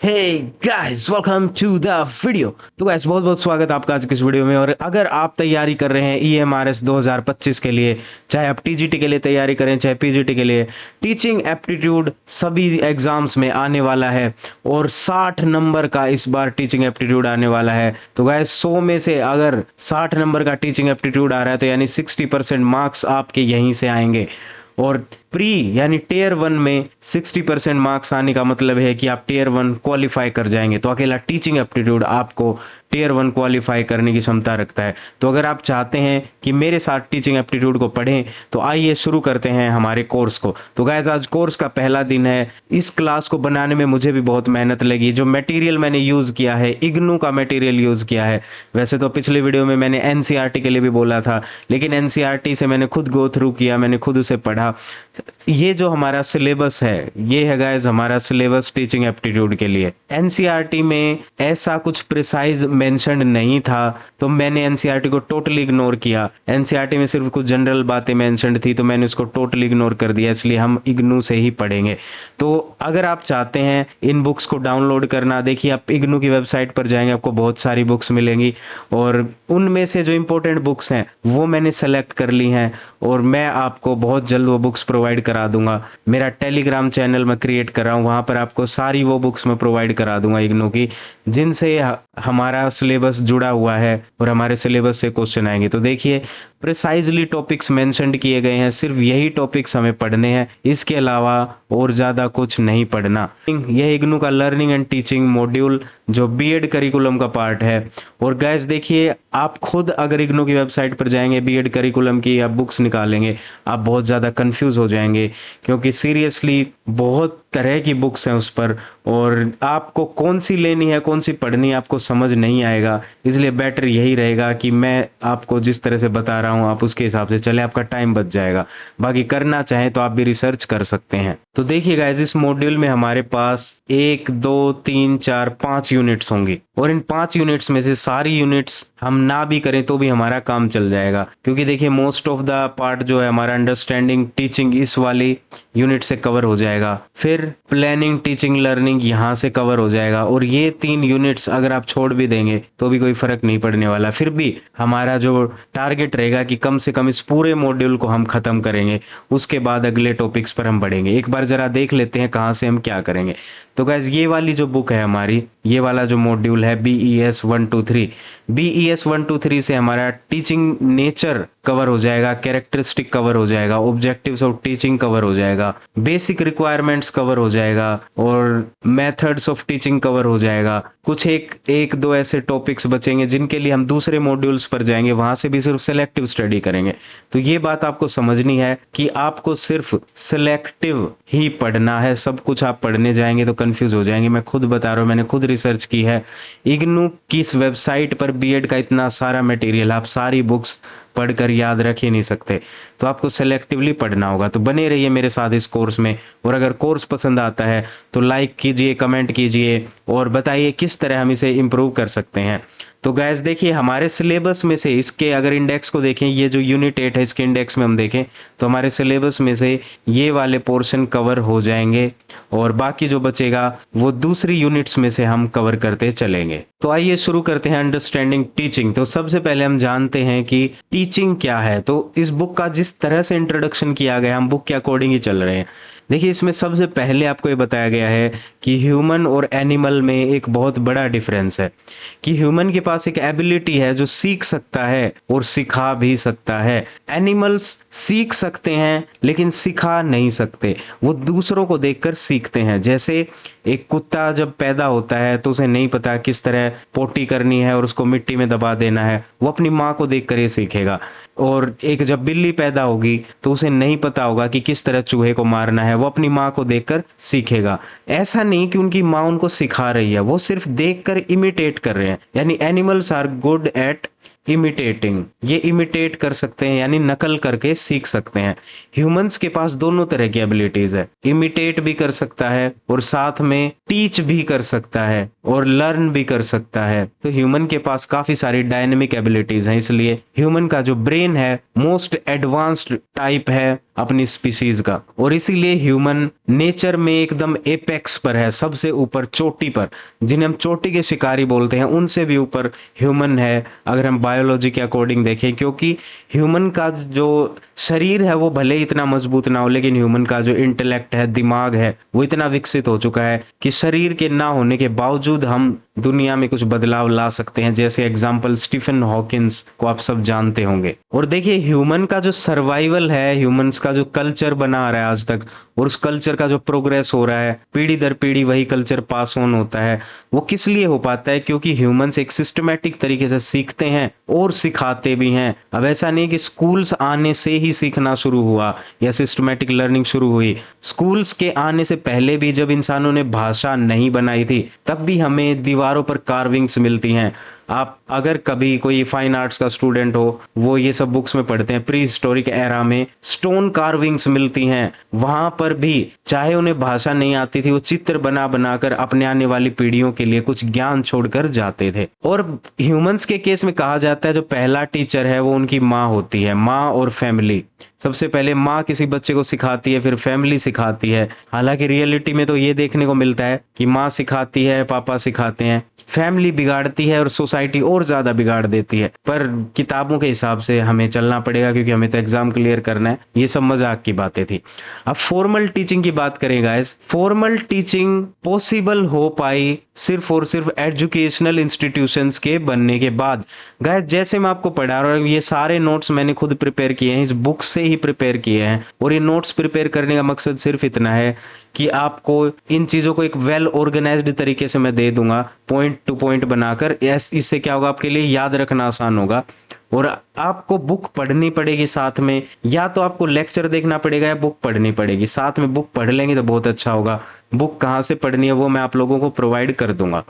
Hey guys, welcome to the video. तो guys, बहुत बहुत स्वागत है आपका आज की इस वीडियो में। और अगर आप तैयारी कर रहे हैं ईएमआरएस 2025 के लिए, चाहे आप टीजीटी के लिए तैयारी करें चाहे पीजीटी के लिए, टीचिंग एप्टीट्यूड सभी एग्जाम्स में आने वाला है और 60 नंबर का इस बार टीचिंग एप्टीट्यूड आने वाला है। तो गाइस, 100 में से अगर 60 नंबर का टीचिंग एप्टीट्यूड आ रहा है तो यानी 60% मार्क्स आपके यहीं से आएंगे। और प्री यानी टीयर 1 में 60% मार्क्स आने का मतलब है कि आप टीयर 1 क्वालिफाई कर जाएंगे। तो अकेला टीचिंग एप्टीट्यूड आपको टीयर 1 क्वालिफाई करने की क्षमता रखता है। तो अगर आप चाहते हैं कि मेरे साथ टीचिंग एप्टीट्यूड को पढ़ें तो आइए शुरू करते हैं हमारे कोर्स को। तो गाइस, आज कोर्स का पहला दिन है। इस क्लास को बनाने में मुझे भी बहुत मेहनत लगी। जो मटेरियल मैंने यूज़ किया है, इग्नू का मटेरियल यूज़ किया है। वैसे तो पिछले वीडियो में मैंने एनसीईआरटी के लिए भी बोला था, लेकिन एनसीईआरटी से मैंने खुद गो थ्रू किया, मैंने खुद उसे पढ़ा। ये जो हमारा सिलेबस है, ये है गाइस हमारा सिलेबस टीचिंग एप्टीट्यूड के लिए। एनसीईआरटी में ऐसा कुछ प्रिसाइज मेंशन नहीं था, तो मैंने एनसीईआरटी को टोटली इग्नोर किया। एनसीईआरटी में सिर्फ कुछ जनरल बातें मेंशन थी, तो मैंने उसको टोटली इग्नोर कर दिया। इसलिए हम इग्नू से ही पढ़ेंगे। तो अगर आप चाहते हैं इन बुक्स को डाउनलोड करना, देखिए आप इग्नू की वेबसाइट पर जाएंगे, आपको बहुत सारी बुक्स मिलेंगी और उनमें से जो इंपॉर्टेंट बुक्स हैं वो मैंने सेलेक्ट कर ली हैं और मैं आपको बहुत जल्द वो बुक्स प्रोवाइड करा दूंगा। मेरा टेलीग्राम चैनल मैं क्रिएट कर रहा हूँ, वहाँ पर आपको सारी वो बुक्स मैं प्रोवाइड करा दूंगा इग्नू की, जिनसे हमारा सिलेबस जुड़ा हुआ है और हमारे सिलेबस से क्वेश्चन आएंगे। तो देखिए, प्रिसाइजली टॉपिक्स मेंशन्ड किए गए हैं, सिर्फ यही टॉपिक्स हमें पढ़ने हैं, इसके अलावा और ज़्यादा कुछ नहीं पढ़ना। यह इग्नू का लर्निंग एंड टीचिंग मॉड्यूल जो बीएड करिकुलम का पार्ट है। और गैस देखिए, आप खुद अगर इग्नू की वेबसाइट पर जाएंगे, बीएड करिकुलम की आप बुक्स निकालेंगे, आप बहुत ज़्यादा कंफ्यूज हो जाएंगे, क्योंकि सीरियसली बहुत तरह की बुक्स हैं उस पर और आपको कौन सी लेनी है कौन सी पढ़नी है आपको समझ नहीं आएगा। इसलिए बेटर यही रहेगा कि मैं आपको जिस तरह से बता रहा हूँ आप उसके हिसाब से चले, आपका टाइम बच जाएगा। बाकी करना चाहें तो आप भी रिसर्च कर सकते हैं। तो देखिए गाइस, इस मॉड्यूल में हमारे पास 1 2 3 4 5 यूनिट्स होंगी और इन 5 यूनिट्स में से सारी यूनिट्स हम ना भी करें तो भी हमारा काम चल जाएगा, क्योंकि देखिए मोस्ट ऑफ द पार्ट जो है हमारा अंडरस्टैंडिंग टीचिंग इस वाली यूनिट से कवर हो जाएगा। फिर प्लानिंग टीचिंग लर्निंग यहाँ से कवर हो जाएगा और ये 3 यूनिट्स अगर आप छोड़ भी देंगे तो भी कोई फर्क नहीं पड़ने वाला। फिर भी हमारा जो टारगेट रहेगा कि कम से कम इस पूरे मॉड्यूल को हम खत्म करेंगे, उसके बाद अगले टॉपिक्स पर हम बढ़ेंगे। एक बार जरा देख लेते हैं कहाँ से हम क्या करेंगे। तो गाइस, ये वाली जो बुक है हमारी, ये वाला जो मॉड्यूल है BES 1 2 3, BES 1 2 3 से हमारा टीचिंग नेचर कवर हो जाएगा, कैरेक्टरिस्टिक कवर हो जाएगा, ऑब्जेक्टिव्स ऑफ टीचिंग कवर हो जाएगा, बेसिक रिक्वायरमेंट्स कवर हो जाएगा और मेथड्स ऑफ टीचिंग कवर हो जाएगा। कुछ एक दो ऐसे टॉपिक्स बचेंगे जिनके लिए हम दूसरे मॉड्यूल्स पर जाएंगे, वहां से भी सिर्फ सिलेक्टिव स्टडी करेंगे। तो ये बात आपको समझनी है कि आपको सिर्फ सिलेक्टिव ही पढ़ना है, सब कुछ आप पढ़ने जाएंगे तो कंफ्यूज हो जाएंगे। मैं खुद बता रहा हूँ, मैंने खुद रिसर्च की है। इग्नू की इस वेबसाइट पर बीएड का इतना सारा मटेरियल, आप सारी बुक्स पढ़कर याद रख ही नहीं सकते, तो आपको सेलेक्टिवली पढ़ना होगा। तो बने रहिए मेरे साथ इस कोर्स में और अगर कोर्स पसंद आता है तो लाइक कीजिए, कमेंट कीजिए और बताइए किस तरह हम इसे इम्प्रूव कर सकते हैं। तो गैस देखिए, हमारे सिलेबस में से इसके अगर इंडेक्स को देखें, ये जो यूनिट 8 है इसके इंडेक्स में हम देखें तो हमारे सिलेबस में से ये वाले पोर्शन कवर हो जाएंगे और बाकी जो बचेगा वो दूसरी यूनिट्स में से हम कवर करते चलेंगे। तो आइए शुरू करते हैं अंडरस्टैंडिंग टीचिंग। तो सबसे पहले हम जानते हैं कि टीचिंग क्या है। तो इस बुक का जिस तरह से इंट्रोडक्शन किया गया, हम बुक के अकॉर्डिंग ही चल रहे हैं। देखिए, इसमें सबसे पहले आपको ये बताया गया है कि ह्यूमन और एनिमल में एक बहुत बड़ा डिफरेंस है, कि ह्यूमन के पास एक एबिलिटी है जो सीख सकता है और सिखा भी सकता है। एनिमल्स सीख सकते हैं लेकिन सिखा नहीं सकते, वो दूसरों को देखकर सीखते हैं। जैसे एक कुत्ता जब पैदा होता है तो उसे नहीं पता किस तरह पोटी करनी है और उसको मिट्टी में दबा देना है, वो अपनी माँ को देखकर ये सीखेगा। और एक जब बिल्ली पैदा होगी तो उसे नहीं पता होगा कि किस तरह चूहे को मारना है, वो अपनी माँ को देखकर सीखेगा। ऐसा नहीं कि उनकी माँ उनको सिखा रही है, वो सिर्फ देखकर इमिटेट कर रहे हैं। यानी animals are good at imitating, ये इमिटेट कर सकते हैं यानी नकल करके सीख सकते हैं। ह्यूमंस के पास दोनों तरह की एबिलिटीज है, इमिटेट भी कर सकता है और साथ में टीच भी कर सकता है और लर्न भी कर सकता है। तो ह्यूमन के पास काफी सारी डायनेमिक एबिलिटीज हैं, इसलिए ह्यूमन का जो ब्रेन है मोस्ट एडवांस्ड टाइप है अपनी स्पीसीज का, और इसीलिए ह्यूमन नेचर में एकदम एपेक्स पर है, सबसे ऊपर चोटी पर, जिन्हें हम चोटी के शिकारी बोलते हैं, उनसे भी ऊपर ह्यूमन है अगर हम बायोलॉजी के अकॉर्डिंग देखें। क्योंकि ह्यूमन का जो शरीर है वो भले ही इतना मजबूत ना हो, लेकिन ह्यूमन का जो इंटेलेक्ट है, दिमाग है, वो इतना विकसित हो चुका है कि शरीर के ना होने के बावजूद हम दुनिया में कुछ बदलाव ला सकते हैं। जैसे एग्जाम्पल स्टीफन हॉकिंस को आप सब जानते होंगे। और देखिए ह्यूमन का जो सर्वाइवल है, ह्यूमंस का जो कल्चर बना आ रहा है आज तक, और उस कल्चर का जो प्रोग्रेस हो रहा है, पीढ़ी दर पीढ़ी वही कल्चर पास ऑन होता है, वो किस लिए हो पाता है? क्योंकि ह्यूमंस एक सिस्टमेटिक तरीके से सीखते हैं और सिखाते भी हैं। अब ऐसा नहीं कि स्कूल्स आने से ही सीखना शुरू हुआ या सिस्टमेटिक लर्निंग शुरू हुई। स्कूल्स के आने से पहले भी जब इंसानों ने भाषा नहीं बनाई थी, तब भी हमें दीवारों पर कार्विंग्स मिलती हैं। आप अगर कभी कोई फाइन आर्ट्स का स्टूडेंट हो, वो ये सब बुक्स में पढ़ते हैं, प्री हिस्टोरिक एरा में स्टोन कार्विंग्स मिलती हैं, वहां पर भी चाहे उन्हें भाषा नहीं आती थी, वो चित्र बना बनाकर अपने आने वाली पीढ़ियों के लिए कुछ ज्ञान छोड़कर जाते थे। और ह्यूमंस के केस में कहा जाता है जो पहला टीचर है वो उनकी माँ होती है, माँ और फैमिली। सबसे पहले माँ किसी बच्चे को सिखाती है, फिर फैमिली सिखाती है। हालांकि रियलिटी में तो ये देखने को मिलता है कि माँ सिखाती है, पापा सिखाते हैं, फैमिली बिगाड़ती है और सोसाइटी और ज्यादा बिगाड़ देती है। पर किताबों के हिसाब से हमें चलना पड़ेगा क्योंकि हमें तो एग्जाम क्लियर करना है। ये सब मजाक की बातें थी। अब फॉर्मल टीचिंग की बात करें गाइस। फॉर्मल टीचिंग पॉसिबल हो पाई सिर्फ और सिर्फ एजुकेशनल इंस्टीट्यूशंस के बनने के बाद। गाइस जैसे मैं आपको पढ़ा रहा हूँ, ये सारे नोट्स मैंने खुद प्रिपेयर किए हैं, इस बुक से ही प्रिपेयर किए हैं, और ये नोट्स प्रिपेयर करने का मकसद सिर्फ इतना है कि आपको इन चीजों को एक वेल ऑर्गेनाइज्ड तरीके से मैं दे दूंगा, पॉइंट टू पॉइंट बनाकर। इससे क्या होगा, आपके लिए याद रखना आसान होगा। और आपको बुक पढ़नी पड़ेगी साथ में, या तो आपको लेक्चर देखना पड़ेगा या बुक पढ़नी पड़ेगी। साथ में बुक पढ़ लेंगे तो बहुत अच्छा होगा। बुक कहाँ से पढ़नी है वो मैं आप लोगों को प्रोवाइड कर दूंगा।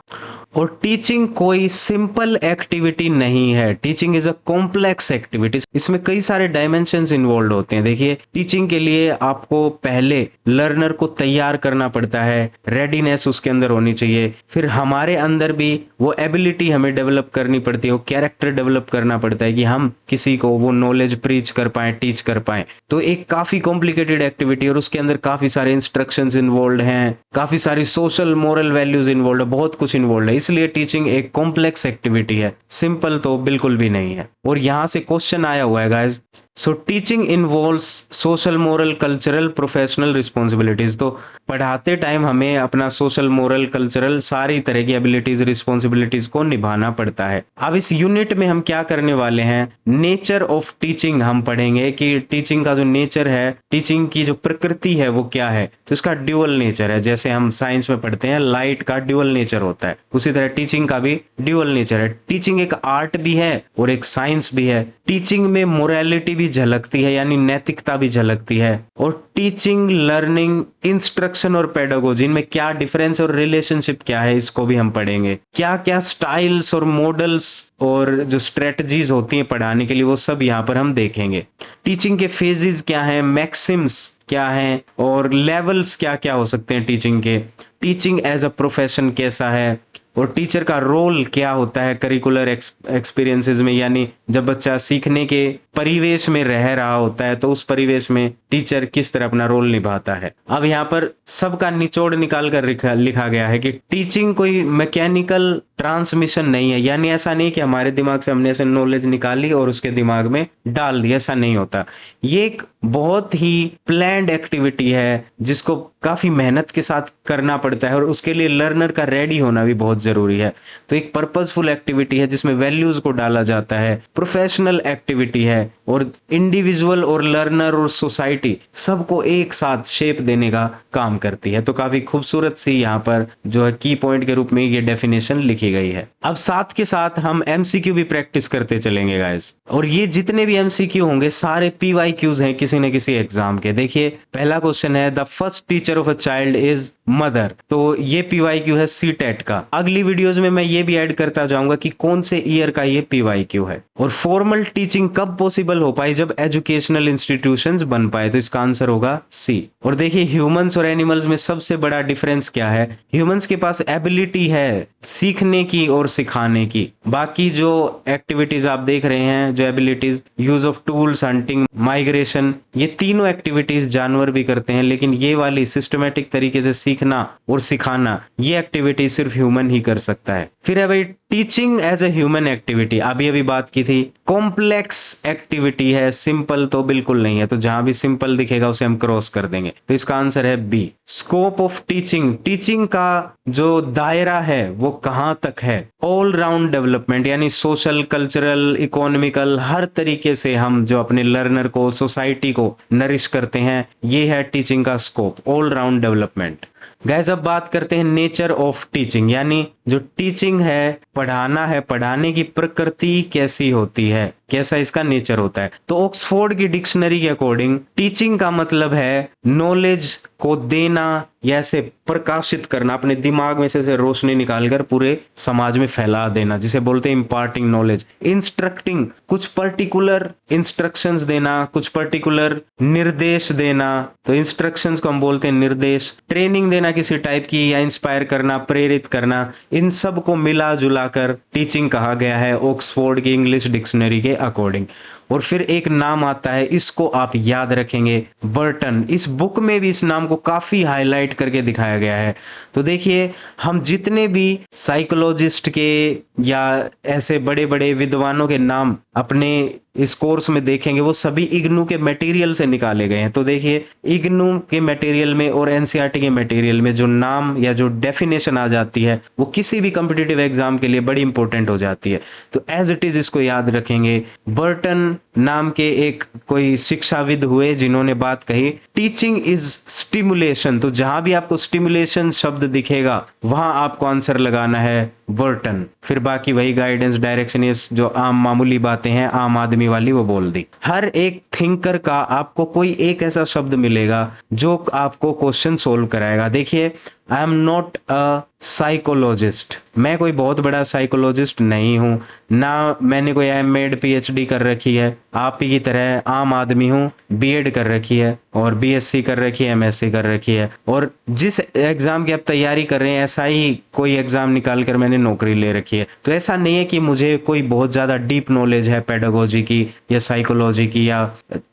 और टीचिंग कोई सिंपल एक्टिविटी नहीं है, teaching is a complex activity. इसमें कई सारे डायमेंशंस इन्वॉल्व होते हैं। देखिए टीचिंग के लिए आपको पहले लर्नर को तैयार करना पड़ता है, रेडीनेस उसके अंदर होनी चाहिए। फिर हमारे अंदर भी वो एबिलिटी हमें डेवलप करनी पड़ती है, वो कैरेक्टर डेवलप करना पड़ता है कि हम किसी को वो नॉलेज प्रीच कर पाए, टीच कर पाए। तो एक काफी कॉम्प्लिकेटेड एक्टिविटी, और उसके अंदर काफी सारे इंस्ट्रक्शंस इन्वॉल्व हैं, काफी सारी सोशल मोरल वैल्यूज इन्वॉल्व है, बहुत कुछ इन्वॉल्व है। इसलिए टीचिंग एक कॉम्प्लेक्स एक्टिविटी है, सिंपल तो बिल्कुल भी नहीं है। और यहां से क्वेश्चन आया हुआ है guys, so teaching involves social moral cultural professional responsibilities. तो पढ़ाते टाइम हमें अपना सोशल मोरल कल्चरल सारी तरह की एबिलिटीज रिस्पॉन्सिबिलिटीज को निभाना पड़ता है। अब इस यूनिट में हम क्या करने वाले हैं, नेचर ऑफ टीचिंग हम पढ़ेंगे कि टीचिंग का जो नेचर है, टीचिंग की जो प्रकृति है वो क्या है। तो इसका ड्यूअल नेचर है, जैसे हम साइंस में पढ़ते हैं लाइट का ड्यूअल नेचर होता है, उसी तरह टीचिंग का भी ड्यूअल नेचर है। टीचिंग एक आर्ट भी है और एक साइंस भी है। टीचिंग में मोरालिटी भी झलकती है, यानी नैतिकता भी झलकती है। और टीचिंग, लर्निंग, इंस्ट्रक्शन और पेडागोजी, इनमें क्या डिफरेंस और रिलेशनशिप क्या है, इसको भी हम पढ़ेंगे। क्या क्या स्टाइल्स और मॉडल्स और जो स्ट्रेटजीज होती हैं पढ़ाने के लिए, वो सब यहाँ पर हम देखेंगे। टीचिंग के फेजेस क्या हैं, मैक्सिम्स क्या हैं, और लेवल्स क्या क्या हो सकते हैं टीचिंग के। टीचिंग एज अ प्रोफेशन कैसा है, और टीचर का रोल क्या होता है करिकुलर एक्सपीरियंसेस में, यानी जब बच्चा सीखने के परिवेश में रह रहा होता है तो उस परिवेश में टीचर किस तरह अपना रोल निभाता है। अब यहाँ पर सबका निचोड़ निकाल कर लिखा गया है कि टीचिंग कोई मैकेनिकल ट्रांसमिशन नहीं है, यानी ऐसा नहीं कि हमारे दिमाग से हमने ऐसे नॉलेज निकाली और उसके दिमाग में डाल दी, ऐसा नहीं होता। ये एक बहुत ही प्लान्ड एक्टिविटी है जिसको काफी मेहनत के साथ करना पड़ता है, और उसके लिए लर्नर का रेडी होना भी बहुत जरूरी है। तो एक पर्पसफुल एक्टिविटी है जिसमें वैल्यूज को डाला जाता है, प्रोफेशनल एक्टिविटी है और इंडिविजुअल और लर्नर और सोसाइटी सबको एक साथ शेप देने का काम करती है। तो काफी खूबसूरत सी यहाँ पर जो है की पॉइंट के रूप में ये डेफिनेशन लिखी गई है। अब साथ के साथ हम एमसीक्यू भी प्रैक्टिस करते चलेंगे गाइस, और ये जितने भी एमसीक्यू होंगे सारे पीवाईक्यूज हैं किसी न किसी एग्जाम के। देखिए पहला क्वेश्चन है the first teacher of a child is mother, तो ये पीवाईक्यू है सीटेट का। अगली वीडियोस में मैं ये भी ऐड करता जाऊंगा कि कौन से ईयर का ये पीवाईक्यू है। और फॉर्मल टीचिंग कब पॉसिबल हो पाई, जब एजुकेशनल इंस्टीट्यूशंस बन पाए, तो इसका आंसर होगा सी। और देखिए ह्यूमंस और एनिमल्स में सबसे बड़ा डिफरेंस क्या है, ह्यूमंस के पास एबिलिटी है सीखने की और सिखाने की। बाकी जो एक्टिविटीज आप देख रहे हैं, जो abilities use of tools, hunting, migration, ये तीनों एक्टिविटीज जानवर भी करते हैं, लेकिन ये वाली सिस्टमेटिक तरीके से सीखना और सिखाना ये एक्टिविटी सिर्फ ह्यूमन ही कर सकता है। फिर है भाई teaching as a human activity, अभी बात की थी, कॉम्प्लेक्स एक्टिविटी है, सिंपल तो बिल्कुल नहीं है, तो जहां भी सिंपल दिखेगा उसे हम क्रॉस कर देंगे। तो इसका आंसर है B. Scope of teaching, teaching का जो दायरा है वो कहां तक है, ऑल राउंड डेवलपमेंट, यानी सोशल, कल्चरल, इकोनॉमिकल, हर तरीके से हम जो अपने लर्नर को, सोसाइटी को नरिश करते हैं, ये है टीचिंग का scope, all round development. Guys अब बात करते हैं नेचर ऑफ टीचिंग, यानी जो टीचिंग है, पढ़ाना है, पढ़ाने की प्रकृति कैसी होती है, कैसा इसका नेचर होता है। तो ऑक्सफोर्ड की डिक्शनरी के अकॉर्डिंग टीचिंग का मतलब है नॉलेज को देना या ऐसे प्रकाशित करना, अपने दिमाग में से रोशनी निकालकर पूरे समाज में फैला देना, जिसे बोलते हैं इम्पार्टिंग नॉलेज। इंस्ट्रक्टिंग, कुछ पर्टिकुलर इंस्ट्रक्शंस देना, कुछ पर्टिकुलर निर्देश देना, तो इंस्ट्रक्शंस को हम बोलते हैं निर्देश। ट्रेनिंग देना किसी टाइप की, या इंस्पायर करना, प्रेरित करना, इन सब को मिला जुला कर टीचिंग कहा गया है ऑक्सफोर्ड की इंग्लिश डिक्शनरी के अकॉर्डिंग। और फिर एक नाम आता है, इसको आप याद रखेंगे, बर्टन। इस बुक में भी इस नाम को काफी हाईलाइट करके दिखाया गया है। तो देखिए हम जितने भी साइकोलॉजिस्ट के या ऐसे बड़े बड़े विद्वानों के नाम अपने इस कोर्स में देखेंगे, वो सभी इग्नू के मटेरियल से निकाले गए हैं। तो देखिए इग्नू के मटेरियल में और एनसीईआरटी के मटेरियल में जो नाम या जो डेफिनेशन आ जाती है, वो किसी भी कॉम्पिटिटिव एग्जाम के लिए बड़ी इंपॉर्टेंट हो जाती है। तो एज इट इज इसको याद रखेंगे। बर्टन नाम के एक कोई शिक्षाविद हुए जिन्होंने बात कही, टीचिंग इज स्टिमुलेशन। तो जहां भी आपको स्टिमुलेशन शब्द दिखेगा वहां आपको आंसर लगाना है बर्टन। फिर बाकी वही गाइडेंस, डायरेक्शन, ये जो आम मामूली बातें हैं आम आदमी वाली, वो बोल दी। हर एक थिंकर का आपको कोई एक ऐसा शब्द मिलेगा जो आपको क्वेश्चन सोल्व कराएगा। देखिए I am not a psychologist, मैं कोई बहुत बड़ा साइकोलॉजिस्ट नहीं हूं, ना मैंने कोई एमएड पीएचडी कर रखी है, आप ही की तरह आम आदमी हूं, बीएड कर रखी है और बीएससी कर रखी है, एमएससी कर रखी है, और जिस एग्जाम की आप तैयारी कर रहे हैं ऐसा ही कोई एग्जाम निकाल कर मैंने नौकरी ले रखी है। तो ऐसा नहीं है कि मुझे कोई बहुत ज्यादा डीप नॉलेज है पेडागोजी की या साइकोलॉजी की या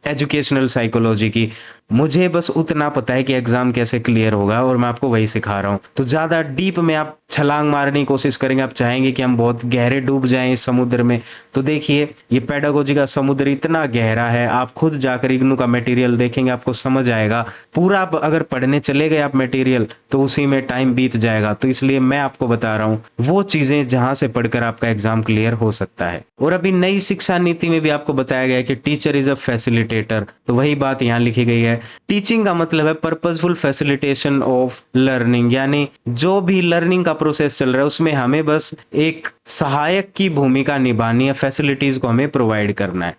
एजुकेशनल साइकोलॉजी की, मुझे बस उतना पता है कि एग्जाम कैसे क्लियर होगा और मैं आपको वही सिखा रहा हूँ। तो ज्यादा डीप में आप छलांग मारने की कोशिश करेंगे, आप चाहेंगे कि हम बहुत गहरे डूब जाएं इस समुद्र में, तो देखिए ये पेडागोजी का समुद्र इतना गहरा है, आप खुद जाकर इग्नू का मटेरियल देखेंगे आपको समझ आएगा। पूरा अगर पढ़ने चले गए आप मटेरियल तो उसी में टाइम बीत जाएगा। तो इसलिए मैं आपको बता रहा हूँ वो चीजें जहां से पढ़कर आपका एग्जाम क्लियर हो सकता है। और अभी नई शिक्षा नीति में भी आपको बताया गया है कि टीचर इज अ फैसिलिटेटर, तो वही बात यहाँ लिखी गई है। टीचिंग का मतलब है पर्पसफुल फैसिलिटेशन ऑफ लर्निंग, यानी जो भी लर्निंग का प्रोसेस चल रहा है उसमें हमें बस एक सहायक की भूमिका निभानी है, फैसिलिटीज को हमें प्रोवाइड करना है।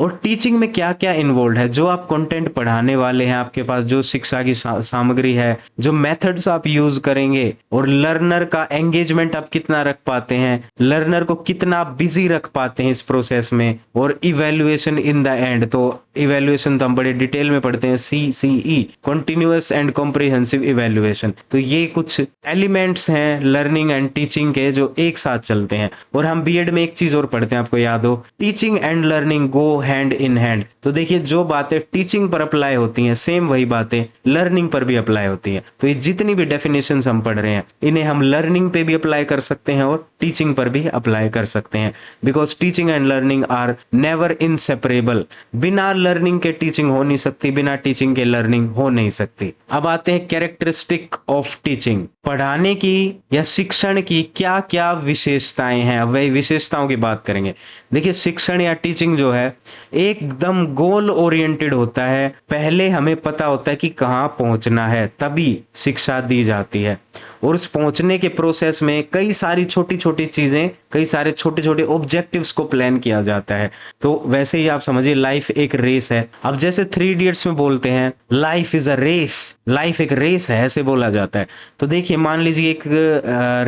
और टीचिंग में क्या क्या इन्वॉल्व है, जो आप कंटेंट पढ़ाने वाले हैं, आपके पास जो शिक्षा की सामग्री है, जो मेथड्स आप यूज करेंगे, और लर्नर का एंगेजमेंट आप कितना रख पाते हैं, लर्नर को कितना बिजी रख पाते हैं इस प्रोसेस में, और इवेल्युएशन इन द एंड। तो इवेल्युएशन तो हम बड़े डिटेल में पढ़ते हैं, CCE, continuous and comprehensive evaluation. तो ये कुछ एलिमेंट्स हैं लर्निंग एंड टीचिंग के जो एक साथ चलते हैं। और हम बीएड में एक चीज और पढ़ते हैं, आपको याद हो, teaching and learning go hand in hand. तो देखिए जो बातें टीचिंग पर अप्लाई होती हैं सेम वही बातें लर्निंग पर भी अप्लाई होती हैं। तो ये जितनी भी डेफिनेशंस हम पढ़ रहे हैं इन्हें हम लर्निंग पे भी अप्लाई कर सकते हैं और टीचिंग पर भी अप्लाई कर सकते हैं, because teaching and learning are never inseparable. बिना लर्निंग के टीचिंग हो नहीं सकती, बिना टीचिंग के लर्निंग हो नहीं सकती। अब आते हैं कैरेक्टरिस्टिक ऑफ टीचिंग, पढ़ाने की या शिक्षण की क्या क्या विशेषताएं विशेषताएं हैं, अब वही विशेषताओं की बात करेंगे। देखिए शिक्षण या टीचिंग जो है एकदम गोल ओरिएंटेड होता है। पहले हमें पता होता है कि कहाँ पहुंचना है, तभी शिक्षा दी जाती है। और उस पहुंचने के प्रोसेस में कई सारी छोटी छोटी चीजें, कई सारे छोटे छोटे ऑब्जेक्टिव्स को प्लान किया जाता है। तो वैसे ही आप समझिए लाइफ एक रेस है। अब जैसे थ्री इडियट्स में बोलते हैं life is a race, life एक रेस है, ऐसे बोला जाता है। तो देखिए मान लीजिए एक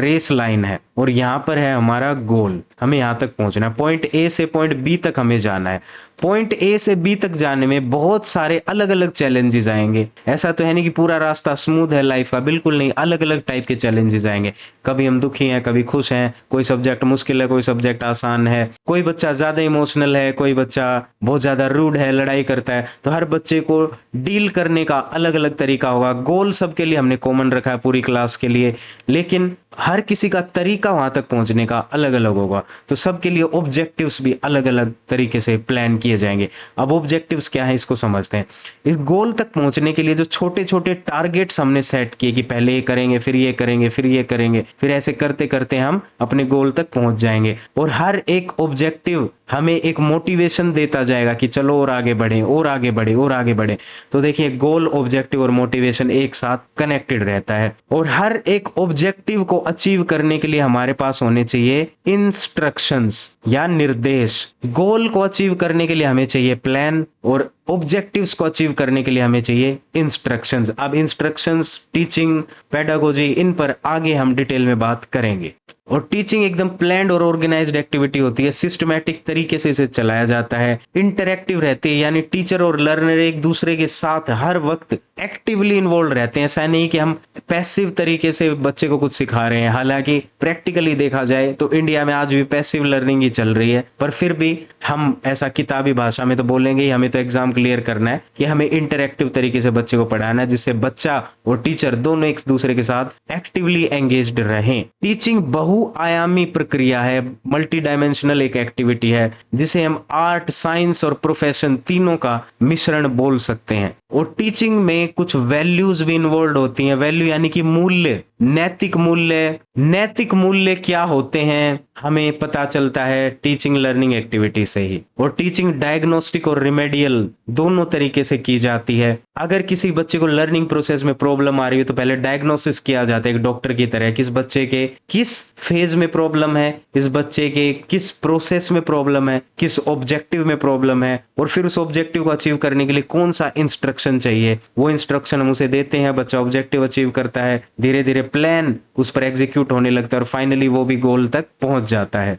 रेस लाइन है और यहाँ पर है हमारा गोल, हमें यहाँ तक पहुंचना है, पॉइंट ए से पॉइंट बी तक हमें जाना है। पॉइंट ए से बी तक जाने में बहुत सारे अलग अलग चैलेंजेस आएंगे। ऐसा तो है नहीं कि पूरा रास्ता स्मूथ है लाइफ का, बिल्कुल नहीं, अलग अलग टाइप के चैलेंजेस आएंगे। कभी हम दुखी हैं, कभी खुश हैं, कोई सब्जेक्ट मुश्किल है, कोई सब्जेक्ट आसान है, कोई बच्चा ज्यादा इमोशनल है, कोई बच्चा बहुत ज्यादा रूड है, लड़ाई करता है। तो हर बच्चे को डील करने का अलग अलग तरीका होगा। गोल सबके लिए हमने कॉमन रखा है पूरी क्लास के लिए, लेकिन हर किसी का तरीका वहां तक पहुंचने का अलग अलग होगा। तो सबके लिए ऑब्जेक्टिव्स भी अलग अलग तरीके से प्लान किए जाएंगे। अब ऑब्जेक्टिव्स क्या है इसको समझते हैं। इस गोल तक पहुंचने के लिए जो छोटे छोटे टारगेट्स हमने सेट किए कि पहले ये करेंगे, फिर ये करेंगे, फिर ये करेंगे, फिर ऐसे करते करते हम अपने गोल तक पहुंच जाएंगे। और हर एक ऑब्जेक्टिव हमें एक मोटिवेशन देता जाएगा कि चलो और आगे बढ़े, और आगे बढ़े, और आगे बढ़े। तो देखिए गोल, ऑब्जेक्टिव और मोटिवेशन एक साथ कनेक्टेड रहता है। और हर एक ऑब्जेक्टिव को अचीव करने के लिए हमारे पास होने चाहिए इंस्ट्रक्शंस या निर्देश। गोल को अचीव करने के लिए हमें चाहिए प्लान, और ऑब्जेक्टिव्स को अचीव करने के लिए हमें चाहिए इंस्ट्रक्शंस। अब इंस्ट्रक्शंस, टीचिंग, पेडागोजी, इन पर आगे हम डिटेल में बात करेंगे। और टीचिंग एकदम प्लान्ड और ऑर्गेनाइज्ड एक्टिविटी होती है, सिस्टमैटिक तरीके से इसे चलाया जाता है, इंटरैक्टिव रहती है, यानी टीचर और लर्नर एक दूसरे के साथ हर वक्त एक्टिवली इन्वॉल्व रहते हैं। ऐसा नहीं कि हम पैसिव तरीके से बच्चे को कुछ सिखा रहे हैं। हालांकि प्रैक्टिकली देखा जाए तो इंडिया में आज भी पैसिव लर्निंग ही चल रही है, पर फिर भी हम ऐसा किताबी भाषा में तो बोलेंगे ही, हमें तो एग्जाम क्लियर करना है कि हमें इंटरैक्टिव तरीके से बच्चे को पढ़ाना है, जिससे बच्चा और टीचर दोनों एक दूसरे के साथ एक्टिवली एंगेज्ड रहें। टीचिंग बहुआयामी प्रक्रिया है, मल्टी डायमेंशनल एक एक्टिविटी है, जिसे हम आर्ट, साइंस और प्रोफेशन तीनों का मिश्रण बोल सकते हैं। और टीचिंग में कुछ वैल्यूज भी इन्वॉल्व होती हैं। वैल्यू यानी कि मूल्य, नैतिक मूल्य। नैतिक मूल्य क्या होते हैं हमें पता चलता है टीचिंग लर्निंग एक्टिविटी से ही। और टीचिंग डायग्नोस्टिक और रिमेडियल दोनों तरीके से की जाती है। अगर किसी बच्चे को लर्निंग प्रोसेस में प्रॉब्लम आ रही है तो पहले डायग्नोसिस किया जाता है एक डॉक्टर की तरह, किस बच्चे के किस फेज में प्रॉब्लम है, इस बच्चे के किस प्रोसेस में प्रॉब्लम है, किस ऑब्जेक्टिव में प्रॉब्लम है, और फिर उस ऑब्जेक्टिव को अचीव करने के लिए कौन सा इंस्ट्रक्शन चाहिए। वो इंस्ट्रक्शन हम उसे देते हैं, बच्चा ऑब्जेक्टिव अचीव करता है, धीरे धीरे प्लान उस पर एग्जीक्यूट होने लगता है, और फाइनली वो भी गोल तक पहुंच जाता है।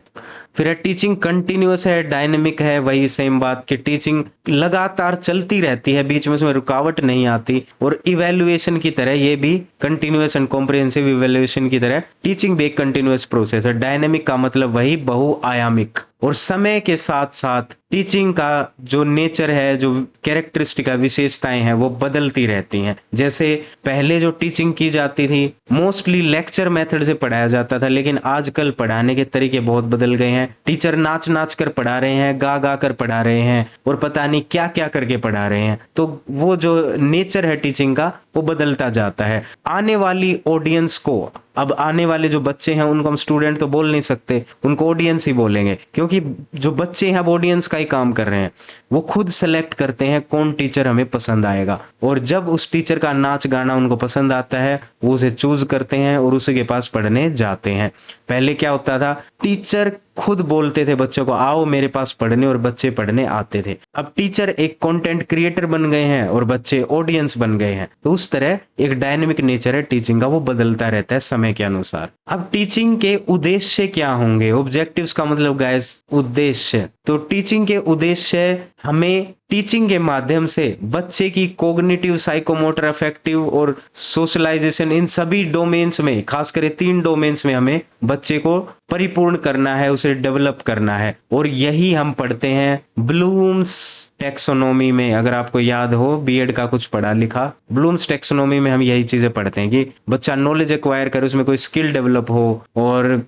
फिर टीचिंग कंटिन्यूअस है, डायनेमिक है, वही सेम बात कि टीचिंग लगातार चलती रहती है, बीच में उसमें रुकावट नहीं आती। और इवैल्यूएशन की तरह ये भी कंटिन्यूअस एंड कॉम्प्रिहेंसिव इवैल्यूएशन की तरह टीचिंग भी एक कंटिन्यूअस प्रोसेस है। डायनेमिक का मतलब वही बहुआयामिक। और समय के साथ साथ टीचिंग का जो नेचर है, जो कैरेक्टरिस्टिक विशेषताएं हैं, वो बदलती रहती हैं। जैसे पहले जो टीचिंग की जाती थी मोस्टली लेक्चर मेथड से पढ़ाया जाता था, लेकिन आजकल पढ़ाने के तरीके बहुत बदल गए हैं। टीचर नाच नाच कर पढ़ा रहे हैं, गा गा कर पढ़ा रहे हैं, और पता नहीं क्या क्या करके पढ़ा रहे हैं। तो वो जो नेचर है टीचिंग का वो बदलता जाता है। आने वाली ऑडियंस को, अब आने वाले जो बच्चे हैं उनको हम स्टूडेंट तो बोल नहीं सकते, उनको ऑडियंस ही बोलेंगे, क्योंकि जो बच्चे हैं वो ऑडियंस का ही काम कर रहे हैं। वो खुद सेलेक्ट करते हैं कौन टीचर हमें पसंद आएगा, और जब उस टीचर का नाच गाना उनको पसंद आता है वो उसे चूज करते हैं और उसी के पास पढ़ने जाते हैं। पहले क्या होता था, टीचर खुद बोलते थे बच्चों को आओ मेरे पास पढ़ने, और बच्चे पढ़ने आते थे। अब टीचर एक कंटेंट क्रिएटर बन गए हैं और बच्चे ऑडियंस बन गए हैं। तो उस तरह एक डायनेमिक नेचर है टीचिंग का, वो बदलता रहता है समय के अनुसार। अब टीचिंग के उद्देश्य क्या होंगे? ऑब्जेक्टिव्स का मतलब गाइस उद्देश्य। तो टीचिंग के उद्देश्य, हमें टीचिंग के माध्यम से बच्चे की कोग्निटिव, साइकोमोटर, अफेक्टिव और सोशलाइजेशन, इन सभी डोमेन्स में, खासकर 3 डोमेन्स में हमें बच्चे को परिपूर्ण करना है, उसे डेवलप करना है। और यही हम पढ़ते हैं ब्लूम्स टेक्सोनोमी में। अगर आपको याद हो बीएड का कुछ पढ़ा लिखा, ब्लूम्स टेक्सोनोमी में हम यही चीजें पढ़ते हैं कि बच्चा नॉलेज एक्वायर करे, उसमें कोई स्किल डेवलप हो, और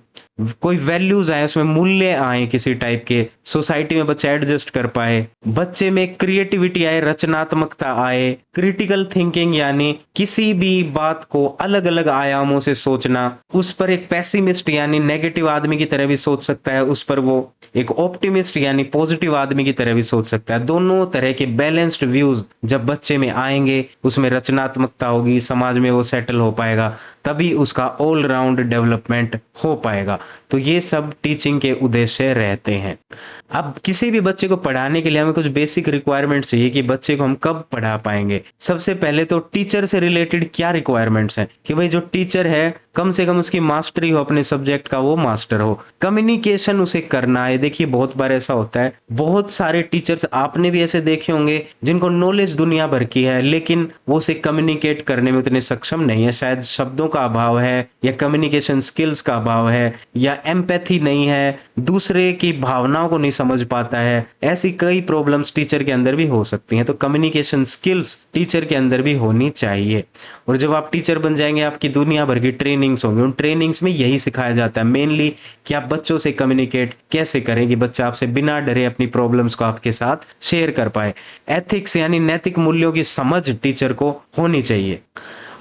कोई वैल्यूज आए, उसमें मूल्य आए किसी टाइप के, सोसाइटी में बच्चा एडजस्ट कर पाए, बच्चे में क्रिएटिविटी आए, रचनात्मकता आए, क्रिटिकल थिंकिंग यानी किसी भी बात को अलग अलग आयामों से सोचना, उस पर एक पेसिमिस्ट यानी नेगेटिव आदमी की तरह भी सोच सकता है, उस पर वो एक ऑप्टिमिस्ट यानी पॉजिटिव आदमी की तरह भी सोच सकता है। दोनों तरह के बैलेंस्ड व्यूज जब बच्चे में आएंगे, उसमें रचनात्मकता होगी, समाज में वो सेटल हो पाएगा, तभी उसका ऑल राउंड डेवलपमेंट हो पाएगा। तो ये सब टीचिंग के उद्देश्य रहते हैं। अब किसी भी बच्चे को पढ़ाने के लिए हमें कुछ बेसिक रिक्वायरमेंट चाहिए कि बच्चे को हम कब पढ़ा पाएंगे। सबसे पहले तो टीचर से रिलेटेड क्या रिक्वायरमेंट्स हैं कि भाई जो टीचर है कम से कम उसकी मास्टरी हो, अपने सब्जेक्ट का वो मास्टर हो, कम्युनिकेशन उसे करना है। देखिए बहुत बार ऐसा होता है, बहुत सारे टीचर्स आपने भी ऐसे देखे होंगे जिनको नॉलेज दुनिया भर की है, लेकिन वो उसे कम्युनिकेट करने में उतने सक्षम नहीं है। शायद शब्दों का अभाव है, या कम्युनिकेशन स्किल्स का अभाव है, या एम्पैथी नहीं है, दूसरे की भावनाओं को नहीं समझ पाता है। ऐसी कई प्रॉब्लम्स टीचर के अंदर भी हो सकती हैं। तो कम्युनिकेशन स्किल्स टीचर के अंदर भी होनी चाहिए। और जब आप टीचर बन जाएंगे, आपकी दुनिया भर की ट्रेनिंग्स होंगी, उन ट्रेनिंग्स में यही सिखाया जाता है मेनली कि आप बच्चों से कम्युनिकेट कैसे करें कि बच्चा आपसे बिना डरे अपनी प्रॉब्लम्स को आपके साथ शेयर कर पाए। एथिक्स यानी नैतिक मूल्यों की समझ टीचर को होनी चाहिए।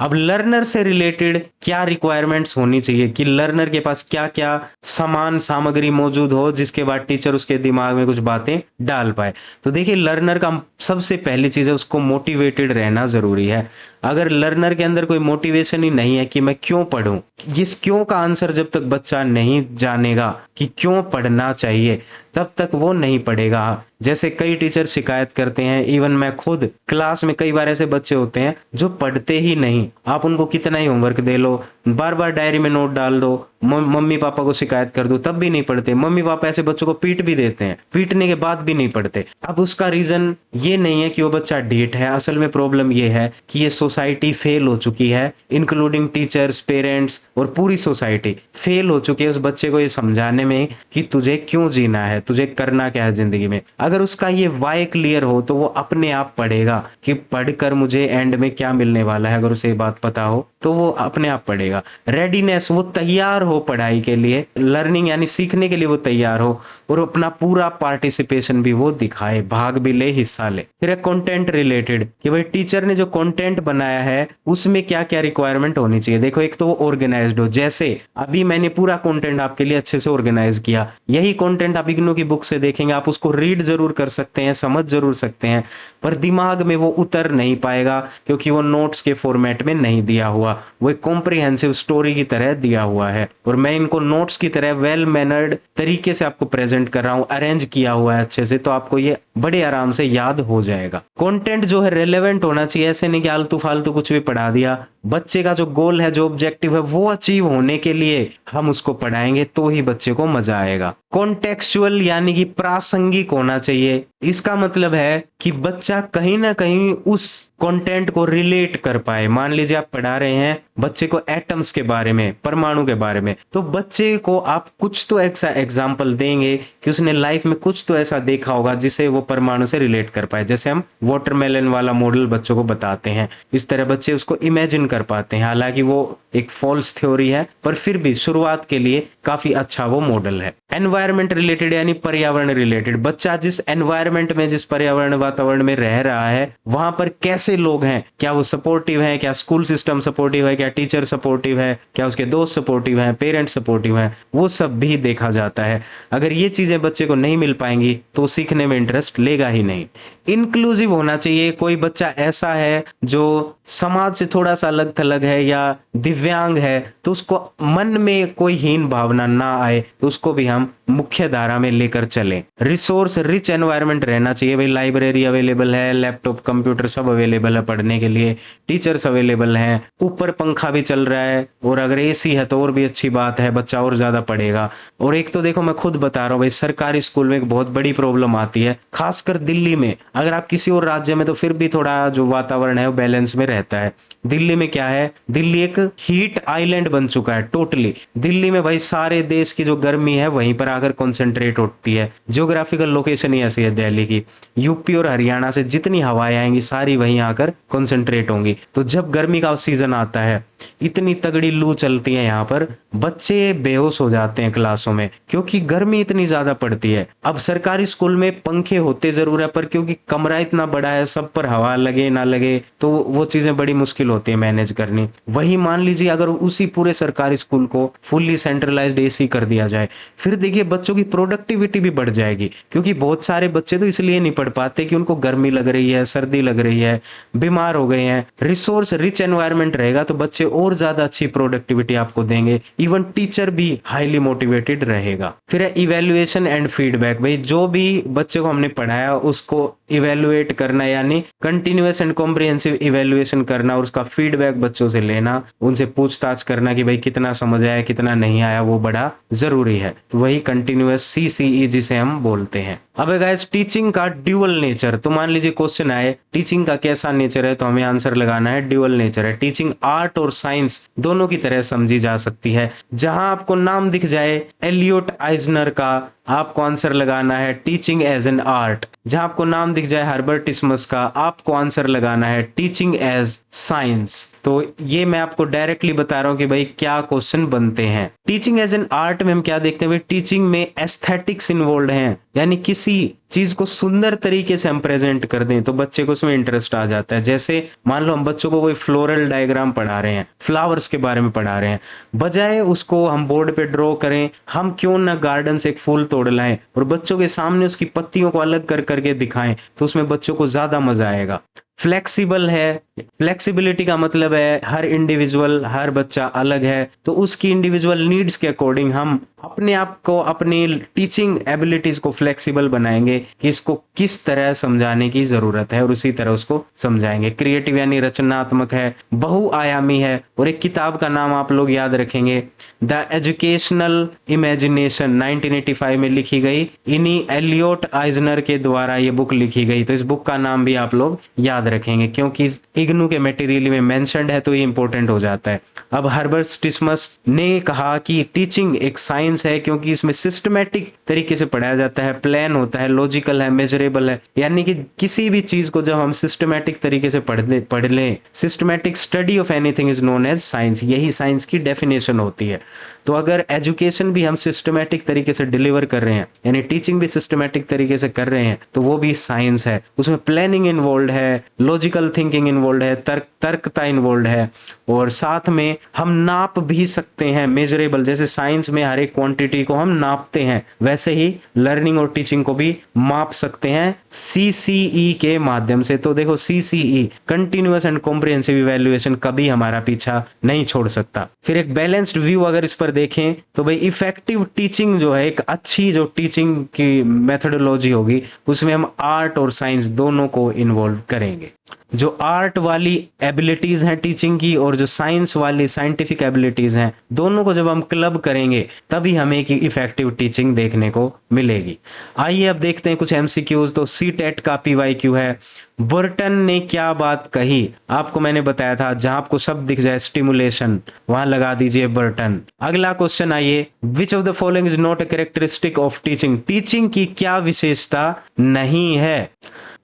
अब लर्नर से रिलेटेड क्या रिक्वायरमेंट्स होनी चाहिए कि लर्नर के पास क्या क्या सामान सामग्री मौजूद हो जिसके बाद टीचर उसके दिमाग में कुछ बातें डाल पाए। तो देखिए लर्नर का सबसे पहली चीज है उसको मोटिवेटेड रहना जरूरी है। अगर लर्नर के अंदर कोई मोटिवेशन ही नहीं है कि मैं क्यों पढूं, इस क्यों का आंसर जब तक बच्चा नहीं जानेगा कि क्यों पढ़ना चाहिए, तब तक वो नहीं पढ़ेगा। जैसे कई टीचर शिकायत करते हैं, इवन मैं खुद क्लास में कई बार ऐसे बच्चे होते हैं जो पढ़ते ही नहीं। आप उनको कितना ही होमवर्क दे लो, बार बार डायरी में नोट डाल दो, मम्मी पापा को शिकायत कर दो, तब भी नहीं पढ़ते। मम्मी पापा ऐसे बच्चों को पीट भी देते हैं, पीटने के बाद भी नहीं पढ़ते। अब उसका रीजन ये नहीं है कि वो बच्चा ढीठ है, असल में प्रॉब्लम ये है कि ये सोसाइटी फेल हो चुकी है, इंक्लूडिंग टीचर्स, पेरेंट्स और पूरी सोसाइटी फेल हो चुकी है उस बच्चे को ये समझाने में कि तुझे क्यों जीना है, तुझे करना क्या है जिंदगी में। अगर उसका ये वाई क्लियर हो तो वो अपने आप पढ़ेगा कि पढ़कर मुझे एंड में क्या मिलने वाला है। अगर उसे ये बात पता हो तो वो अपने आप पढ़ेगा। रेडीनेस, वो तैयार हो पढ़ाई के लिए, लर्निंग यानी सीखने के लिए वो तैयार हो, और अपना पूरा पार्टिसिपेशन भी वो दिखाए, भाग भी ले, हिस्सा ले। फिर कंटेंट रिलेटेड कि भाई टीचर ने जो कंटेंट बनाया है उसमें क्या क्या रिक्वायरमेंट होनी चाहिए। देखो एक तो वो ऑर्गेनाइज्ड हो, जैसे अभी मैंने पूरा कंटेंट आपके लिए अच्छे से ऑर्गेनाइज किया, यही कंटेंट आप इग्नू की बुक से देखेंगे, आप उसको रीड जरूर कर सकते हैं, समझ जरूर सकते हैं, पर दिमाग में वो उतर नहीं पाएगा क्योंकि वो नोट्स के फॉर्मेट में नहीं दिया हुआ, वो एक कॉम्प्रिहेंसिव स्टोरी की तरह दिया हुआ है। और मैं इनको नोट्स की तरह वेल मैनर्ड तरीके से आपको प्रेजेंट कर रहा हूं, अरेंज किया हुआ है अच्छे से, तो आपको ये बड़े आराम से याद हो जाएगा। कंटेंट जो है रेलेवेंट होना चाहिए, ऐसे नहीं कि आलतू फालतू कुछ भी पढ़ा दिया। बच्चे का जो गोल है, जो ऑब्जेक्टिव है, वो अचीव होने के लिए हम उसको पढ़ाएंगे तो ही बच्चे को मजा आएगा। कॉन्टेक्चुअल यानी कि प्रासंगिक होना चाहिए। इसका मतलब है कि बच्चा कहीं ना कहीं उस कंटेंट को रिलेट कर पाए। मान लीजिए आप पढ़ा रहे हैं बच्चे को एटम्स के बारे में, परमाणु के बारे में, तो बच्चे को आप कुछ तो ऐसा एग्जाम्पल देंगे कि उसने लाइफ में कुछ तो ऐसा देखा होगा जिसे वो परमाणु से रिलेट कर पाए। जैसे हम वाटरमेलन वाला मॉडल बच्चों को बताते हैं, इस तरह बच्चे उसको इमेजिन कर पाते हैं। हालांकि वो एक फॉल्स थ्योरी है, पर फिर भी शुरुआत के लिए काफी अच्छा वो मॉडल है। एनवायरमेंट रिलेटेड यानी पर्यावरण रिलेटेड, बच्चा जिस एनवायरमेंट में, जिस पर्यावरण वातावरण में रह रहा है, वहां पर कैसे लोग हैं, क्या वो सपोर्टिव है, क्या स्कूल सिस्टम सपोर्टिव है, क्या टीचर सपोर्टिव है, क्या उसके दोस्त सपोर्टिव हैं, पेरेंट्स सपोर्टिव हैं, वो सब भी देखा जाता है। अगर ये चीजें बच्चे को नहीं मिल पाएंगी तो सीखने में इंटरेस्ट लेगा ही नहीं। इंक्लूसिव होना चाहिए, कोई बच्चा ऐसा है जो समाज से थोड़ा सा अलग थलग है या दिव्यांग है, तो उसको मन में कोई हीन भावना ना आए, तो उसको भी हम मुख्य धारा में लेकर चलें। रिसोर्स रिच एनवायरनमेंट रहना चाहिए, भाई लाइब्रेरी अवेलेबल है, लैपटॉप कंप्यूटर सब अवेलेबल है पढ़ने के लिए, टीचर्स अवेलेबल हैं, ऊपर पंखा भी चल रहा है, और अगर एसी है तो और भी अच्छी बात है, बच्चा और ज्यादा पढ़ेगा। और एक तो देखो मैं खुद बता रहा हूँ भाई, सरकारी स्कूल में एक बहुत बड़ी प्रॉब्लम आती है, खासकर दिल्ली में। अगर आप किसी और राज्य में तो फिर भी थोड़ा जो वातावरण है वो बैलेंस में रहता है। दिल्ली में क्या है, दिल्ली एक हीट आइलैंड बन चुका है टोटली। दिल्ली में भाई सारे देश की जो गर्मी है वहीं पर आकर कॉन्सेंट्रेट होती है। जियोग्राफिकल लोकेशन ही ऐसी है दिल्ली की। यूपी और हरियाणा से जितनी हवाएं आएंगी सारी वहीं आकर कॉन्सेंट्रेट होंगी। तो जब गर्मी का सीजन आता है इतनी तगड़ी लू चलती है यहाँ पर, बच्चे बेहोश हो जाते हैं क्लासों में क्योंकि गर्मी इतनी ज्यादा पड़ती है। अब सरकारी स्कूल में पंखे होते जरूर है, पर क्योंकि कमरा इतना बड़ा है, सब पर हवा लगे ना लगे, तो वो चीजें बड़ी मुश्किल होती है मैनेज करनी। वही मान लीजिए अगर उसी पूरे सरकारी स्कूल को फुल्ली सेंट्रलाइज्ड एसी कर दिया जाए, फिर देखिए बच्चों की प्रोडक्टिविटी भी बढ़ जाएगी, क्योंकि बहुत सारे बच्चे तो इसलिए नहीं पढ़ पाते कि उनको गर्मी लग रही है, सर्दी लग रही है, बीमार हो गए हैं। रिसोर्स रिच एनवायरनमेंट रहेगा तो बच्चे और ज्यादा अच्छी प्रोडक्टिविटी आपको देंगे, इवन टीचर भी हाईली मोटिवेटेड रहेगा। फिर है इवेल्युएशन एंड फीडबैक। भाई जो भी बच्चे को हमने पढ़ाया उसको इवेल्युएट करना, यानी कंटिन्यूअस एंड कॉम्प्रिहेंसिव इवेल्युएशन करना और उसका फीडबैक बच्चों से लेना, उनसे पूछताछ करना कि भाई कितना समझ आया कितना नहीं आया, वो बड़ा जरूरी है। तो वही कंटिन्यूअस CCE जिसे हम बोलते हैं। अब गाइस टीचिंग का ड्यूअल नेचर, तो मान लीजिए क्वेश्चन आए टीचिंग का कैसा नेचर है, तो हमें आंसर लगाना है ड्यूअल नेचर है। टीचिंग आर्ट और साइंस दोनों की तरह समझी जा सकती है। जहां आपको नाम दिख जाए एलियोट आइजनर का, आपको आंसर लगाना है टीचिंग एज एन आर्ट। जहां आपको नाम दिख जाए हर्बर्ट स्मिथ का, आपको आंसर लगाना है टीचिंग एज साइंस। तो ये मैं आपको डायरेक्टली बता रहा हूं कि भाई क्या क्वेश्चन बनते हैं। टीचिंग एज एन आर्ट में हम क्या देखते हैं, भाई टीचिंग में एस्थेटिक्स इन्वॉल्व हैं, यानी किसी चीज को सुंदर तरीके से हम प्रेजेंट कर दें तो बच्चे को उसमें इंटरेस्ट आ जाता है। जैसे मान लो हम बच्चों को कोई फ्लोरल डायग्राम पढ़ा रहे हैं, फ्लावर्स के बारे में पढ़ा रहे हैं, बजाय उसको हम बोर्ड पे ड्रॉ करें, हम क्यों ना गार्डन से एक फूल तोड़ लाएं और बच्चों के सामने उसकी पत्तियों को अलग कर करके दिखाएं, तो उसमें बच्चों को ज्यादा मजा आएगा। फ्लेक्सिबल है, फ्लेक्सिबिलिटी का मतलब है हर इंडिविजुअल, हर बच्चा अलग है, तो उसकी इंडिविजुअल नीड्स के अकॉर्डिंग हम अपने आप को, अपनी टीचिंग एबिलिटीज को फ्लेक्सिबल बनाएंगे कि इसको किस तरह समझाने की जरूरत है और उसी तरह उसको समझाएंगे। क्रिएटिव यानी रचनात्मक है, बहुआयामी है, और एक किताब का नाम आप लोग याद रखेंगे, द एजुकेशनल इमेजिनेशन 1985 में लिखी गई, इन्हीं एलियोट आइजनर के द्वारा ये बुक लिखी गई। तो इस बुक का नाम भी आप लोग याद रखेंगे क्योंकि इग्नू के मटेरियल में मेंशन्ड है तो ये इंपॉर्टेंट हो जाता है। अब हर्बर्ट स्मिथ ने कहा कि टीचिंग एक साइंस है क्योंकि इसमें सिस्टमैटिक तरीके से पढ़ाया जाता है, प्लान होता है, लॉजिकल है, मेजरेबल है, यानी कि किसी भी चीज को जब हम सिस्टमैटिक तरीके से पढ़ लें, systematic study of anything is known as science, यही साइंस की डेफिनेशन होती है। तो अगर एजुकेशन भी हम सिस्टमैटिक तरीके से डिलीवर कर रहे हैं, यानी टीचिंग भी सिस्टमैटिक तरीके से कर रहे हैं, तो वो भी साइंस है। उसमें प्लानिंग इन्वॉल्व है, लॉजिकल थिंकिंग इन्वॉल्व है, तर्कता इन्वॉल्व है, और साथ में हम नाप भी सकते हैं, मेजरेबल। जैसे साइंस में हर एक क्वांटिटी को हम नापते हैं, वैसे ही लर्निंग और टीचिंग को भी माप सकते हैं CCE के माध्यम से। तो देखो CCE continuous and comprehensive evaluation कभी हमारा पीछा नहीं छोड़ सकता। फिर एक बैलेंस्ड व्यू अगर इस पर देखें तो भाई इफेक्टिव टीचिंग जो है, एक अच्छी जो टीचिंग की मेथोडोलॉजी होगी, उसमें हम आर्ट और साइंस दोनों को इन्वॉल्व करेंगे। जो आर्ट वाली एबिलिटीज हैं टीचिंग की और जो साइंस वाली साइंटिफिक एबिलिटीज हैं, दोनों को जब हम क्लब करेंगे तभी हमें एक इफेक्टिव टीचिंग देखने को मिलेगी। आइए अब देखते हैं कुछ MCQs। तो CTET का PYQ है, बर्टन ने क्या बात कही, आपको मैंने बताया था जहां आपको शब्द दिख जाए स्टिमुलेशन, वहां लगा दीजिए बर्टन। अगला क्वेश्चन आइए, which of the following is not a characteristic of teaching, teaching की क्या विशेषता नहीं है।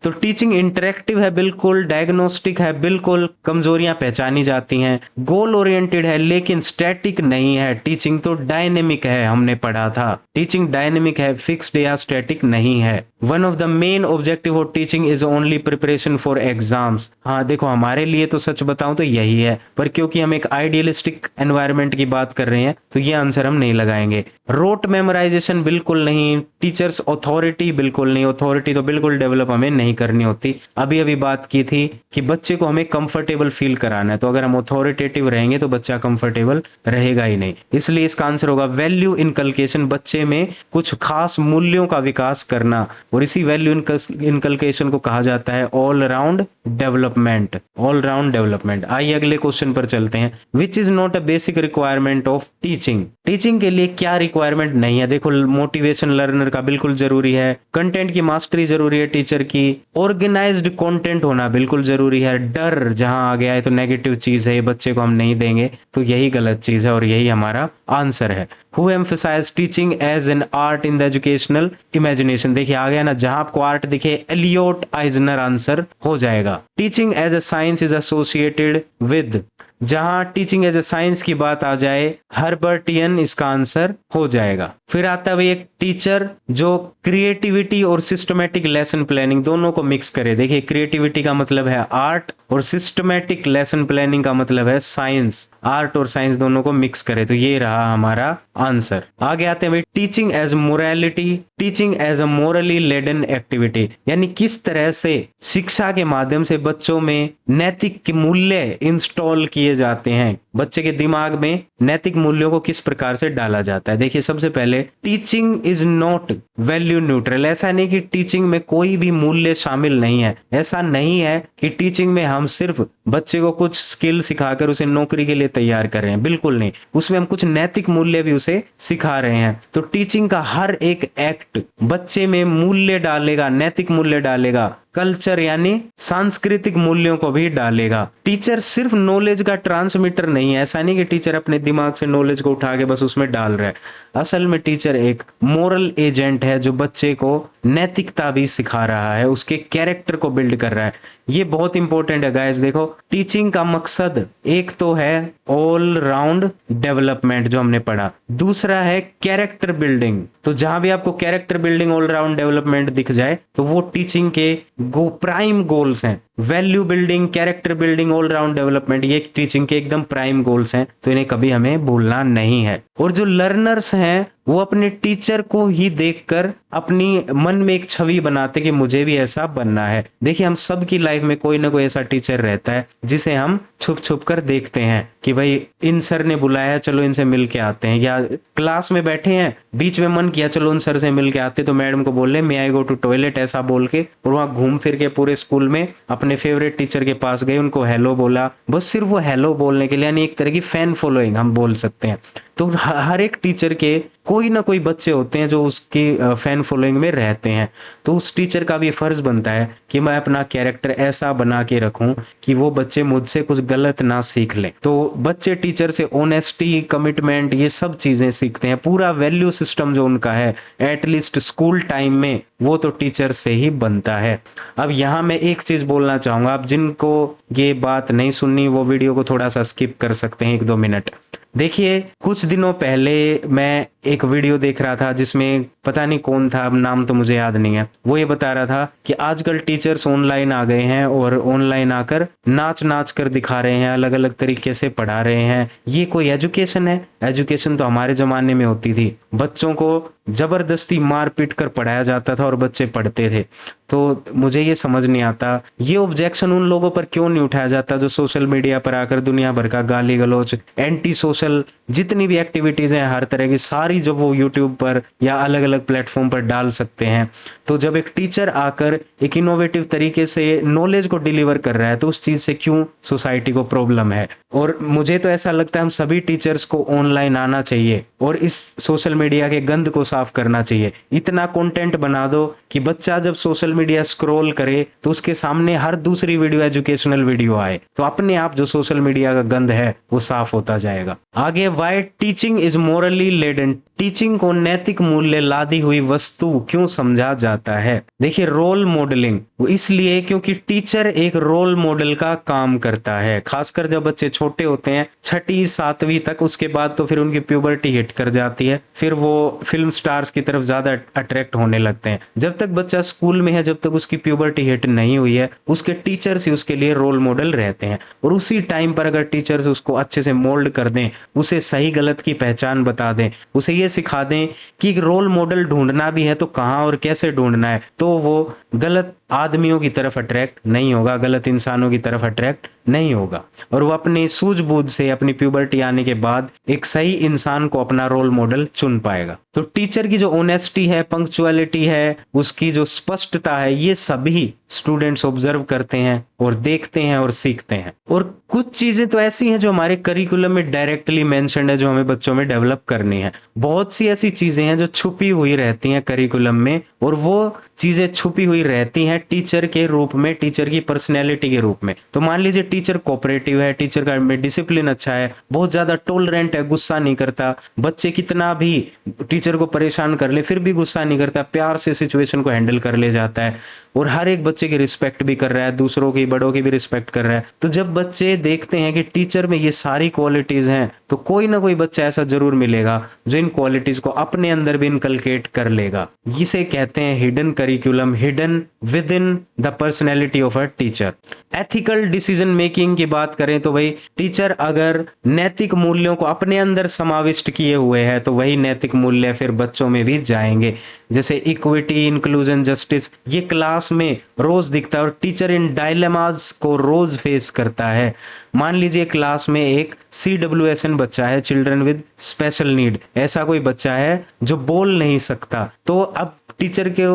तो टीचिंग इंटरेक्टिव है बिल्कुल, डायग्नोस्टिक है बिल्कुल, कमजोरियां पहचानी जाती हैं, गोल ओरिएंटेड है लेकिन स्टैटिक नहीं है। टीचिंग तो डायनेमिक है, हमने पढ़ा था, टीचिंग डायनेमिक है, फिक्स्ड या स्टैटिक नहीं है। One of the main objective of teaching is only preparation for exams. हाँ देखो हमारे लिए तो सच बताऊं तो यही है, पर क्योंकि हम एक आइडियलिस्टिक एनवायरनमेंट की बात कर रहे हैं तो ये आंसर हम नहीं लगाएंगे। रोट मेमोराइजेशन बिल्कुल नहीं, टीचर्स ऑथोरिटी बिल्कुल नहीं, ऑथोरिटी तो बिल्कुल डेवलप हमें नहीं करनी होती। अभी अभी बात की थी कि बच्चे को हमें कंफर्टेबल फील कराना है, तो अगर हम ऑथोरिटेटिव रहेंगे तो बच्चा कंफर्टेबल रहेगा ही नहीं। इसलिए इसका आंसर होगा वैल्यू इनकलकेशन, बच्चे में कुछ खास मूल्यों का विकास करना, और इसी वैल्यू इनकलकेशन को कहा जाता है all round development, all round development. आइए अगले क्वेश्चन पर चलते हैं, which is not a basic requirement of teaching, teaching के लिए क्या रिक्वायरमेंट नहीं है। देखो मोटिवेशन लर्नर का बिल्कुल जरूरी है, कंटेंट की मास्टरी जरूरी है टीचर की, ऑर्गेनाइज्ड कंटेंट होना बिल्कुल जरूरी है। डर जहां आ गया है तो नेगेटिव चीज है, ये बच्चे को हम नहीं देंगे, तो यही गलत चीज है और यही हमारा आंसर है। Who emphasize teaching as an art in the educational imagination, देखिए आ गया ना, जहां आपको आर्ट दिखे एलियोट आइजनर आंसर हो जाएगा। Teaching as a science is associated with जहां टीचिंग एज ए साइंस की बात आ जाए, हर्बर्टियन इसका आंसर हो जाएगा। फिर आता है एक टीचर जो क्रिएटिविटी और सिस्टमेटिक लेसन प्लानिंग दोनों को मिक्स करे। देखिए, क्रिएटिविटी का मतलब है आर्ट और सिस्टमेटिक लेसन प्लानिंग का मतलब है साइंस। आर्ट और साइंस दोनों को मिक्स करे, तो ये रहा हमारा आंसर। आगे आते हैं भाई, teaching as morality, teaching as a morally laden activity, यानी किस तरह से शिक्षा के माध्यम से बच्चों में नैतिक मूल्य इंस्टॉल किए जाते हैं, बच्चे के दिमाग में नैतिक मूल्यों को किस प्रकार से डाला जाता है। देखिए, सबसे पहले teaching is not value neutral. ऐसा नहीं कि टीचिंग में कोई भी मूल्य शामिल नहीं है। ऐसा नहीं है कि टीचिंग में हम सिर्फ बच्चे को कुछ स्किल सिखाकर उसे नौकरी के लिए तैयार कर रहे हैं, बिल्कुल नहीं। उसमें हम कुछ नैतिक मूल्य भी उसे सिखा रहे हैं। तो टीचिंग का हर एक एक्ट बच्चे में मूल्य डालेगा, नैतिक मूल्य डालेगा, कल्चर यानी सांस्कृतिक मूल्यों को भी डालेगा। टीचर सिर्फ नॉलेज का ट्रांसमीटर नहीं है। ऐसा नहीं कि टीचर अपने दिमाग से नॉलेज को उठा के बस उसमें डाल रहा है। असल में टीचर एक मोरल एजेंट है जो बच्चे को नैतिकता भी सिखा रहा है, उसके कैरेक्टर को बिल्ड कर रहा है। ये बहुत इंपॉर्टेंट है गाइस। देखो, टीचिंग का मकसद एक तो है ऑल राउंड डेवलपमेंट जो हमने पढ़ा, दूसरा है कैरेक्टर बिल्डिंग। तो जहां भी आपको character building, all round development दिख जाए तो वो टीचिंग के प्राइम गोल्स हैं। Value building, character building, all round development, ये टीचिंग के एकदम प्राइम गोल्स हैं, तो इन्हें कभी हमें भूलना नहीं है। और जो लर्नर्स हैं वो अपने टीचर को ही देखकर अपनी मन में एक छवि बनाते कि मुझे भी ऐसा बनना है। देखिए, हम सब की लाइफ में कोई ना कोई ऐसा टीचर रहता है जिसे हम छुप छुप कर देखते हैं कि भाई इन सर ने बुलाया, चलो इनसे मिल के आते हैं। या क्लास में बैठे हैं, बीच में मन किया चलो उन सर से मिल के आते, तो मैडम को बोल ले मे आई गो टू टॉयलेट ऐसा बोल के, और वहां घूम फिर के पूरे स्कूल में अपने फेवरेट टीचर के पास गए, उनको हेलो बोला, बस सिर्फ वो हेलो बोलने के लिए, यानी एक तरह की फैन फॉलोइंग हम बोल सकते हैं। तो हर एक टीचर के कोई ना कोई बच्चे होते हैं जो उसकी फैन फॉलोइंग में रहते हैं। तो उस टीचर का भी फर्ज बनता है कि मैं अपना कैरेक्टर ऐसा बना के रखूं कि वो बच्चे मुझसे कुछ गलत ना सीख लें। तो बच्चे टीचर से ऑनेस्टी, कमिटमेंट, ये सब चीजें सीखते हैं। पूरा वैल्यू सिस्टम जो उनका है एटलीस्ट स्कूल टाइम में, वो तो टीचर से ही बनता है। अब यहाँ मैं एक चीज बोलना चाहूंगा, आप जिनको ये बात नहीं सुननी वो वीडियो को थोड़ा सा स्किप कर सकते हैं 1-2 मिनट। देखिए, कुछ दिनों पहले मैं एक वीडियो देख रहा था जिसमें पता नहीं कौन था, अब नाम तो मुझे याद नहीं है। वो ये बता रहा था कि आजकल टीचर्स ऑनलाइन आ गए हैं और ऑनलाइन आकर नाच नाच कर दिखा रहे हैं, अलग अलग तरीके से पढ़ा रहे हैं। ये कोई एजुकेशन है? एजुकेशन तो हमारे जमाने में होती थी, बच्चों को जबरदस्ती मार पीट कर पढ़ाया जाता था और बच्चे पढ़ते थे। तो मुझे ये समझ नहीं आता, ये ऑब्जेक्शन उन लोगों पर क्यों नहीं उठाया जाता जो सोशल मीडिया पर आकर दुनिया भर का गाली गलौज, एंटी सोशल जितनी भी एक्टिविटीज हैं हर तरह की सारी, जो वो यूट्यूब पर या अलग अलग प्लेटफॉर्म पर डाल सकते हैं। तो जब एक टीचर आकर एक इनोवेटिव तरीके से नॉलेज को डिलीवर कर रहा है तो उस चीज से क्यों सोसाइटी को प्रॉब्लम है? और मुझे तो ऐसा लगता है हम सभी टीचर्स को ऑनलाइन आना चाहिए और इस सोशल मीडिया के गंद को साफ करना चाहिए। इतना कंटेंट बना दो कि बच्चा जब सोशल मीडिया स्क्रॉल करे तो उसके सामने हर दूसरी वीडियो एजुकेशनल वीडियो आए, तो अपने आप जो सोशल मीडिया का गंद है वो साफ होता जाएगा। आगे, why teaching is morally laden, teaching को नैतिक मूल्य लादी हुई वस्तु क्यों समझा जाता है? देखिए, रोल मॉडलिंग, वो इसलिए क्योंकि टीचर एक रोल मॉडल का काम करता है, खासकर जब बच्चे छोटे होते हैं 6ठी 7वीं तक। उसके बाद तो फिर उनकी प्यूबर्टी हिट कर जाती है, फिर वो फिल्म स्टार्स की तरफ ज्यादा अट्रैक्ट होने लगते हैं। जब तक बच्चा स्कूल में है, जब तक उसकी प्यूबर्टी हिट नहीं हुई है, उसके टीचर्स ही उसके लिए रोल मॉडल रहते हैं। और उसी टाइम पर अगर टीचर्स उसको अच्छे से मोल्ड कर दें, उसे सही गलत की पहचान बता दें, उसे ये सिखा दें कि रोल मॉडल ढूंढना भी है तो कहां और कैसे ढूंढना है, तो वो गलत आदमियों की तरफ अट्रैक्ट नहीं होगा, गलत इंसानों की तरफ अट्रैक्ट नहीं होगा, और वो अपनी सूझबूझ से अपनी प्यूबर्टी आने के बाद एक सही इंसान को अपना रोल मॉडल चुन पाएगा। तो टीचर की जो ऑनेस्टी है, पंक्चुअलिटी है, उसकी जो स्पष्टता है, ये सभी स्टूडेंट्स ऑब्जर्व करते हैं और देखते हैं और सीखते हैं। और कुछ चीजें तो ऐसी हैं जो हमारे करिकुलम में डायरेक्टली मेंशन्ड है, जो हमें बच्चों में डेवलप करनी है। बहुत सी ऐसी चीजें हैं जो छुपी हुई रहती हैं करिकुलम में, और वो चीजें छुपी हुई रहती हैं टीचर के रूप में, टीचर की पर्सनैलिटी के रूप में। तो मान लीजिए टीचर कोऑपरेटिव है, टीचर का में डिसिप्लिन अच्छा है, बहुत ज्यादा टॉलरेंट है, गुस्सा नहीं करता, बच्चे कितना भी टीचर को परेशान कर ले फिर भी गुस्सा नहीं करता, प्यार से सिचुएशन को हैंडल कर ले जाता है, और हर एक बच्चे की रिस्पेक्ट भी कर रहा है, दूसरों की, बड़ों की भी रिस्पेक्ट कर रहा है। तो जब बच्चे देखते हैं कि टीचर में ये सारी क्वालिटीज हैं, तो कोई ना कोई बच्चा ऐसा जरूर मिलेगा जो इन क्वालिटीज को अपने अंदर भी इनकलकेट कर लेगा। इसे कहते हैं hidden curriculum, hidden with in the personality of a teacher. Ethical decision making की बात करें तो भाई टीचर अगर नैतिक मूल्यों को अपने अंदर समाविष्ट किए हुए है तो वही नैतिक मूल्य फिर बच्चों में भी जाएंगे। जैसे इक्विटी, इंक्लूजन, जस्टिस, ये क्लास में रोज दिखता है और टीचर इन डायलेमास को रोज फेस करता है। मान लीजिए क्लास में एक CWSN बच्चा है, चिल्ड्रन विद स्पेशल नीड, ऐसा कोई बच्चा है जो बोल नहीं सकता, तो अब टीचर के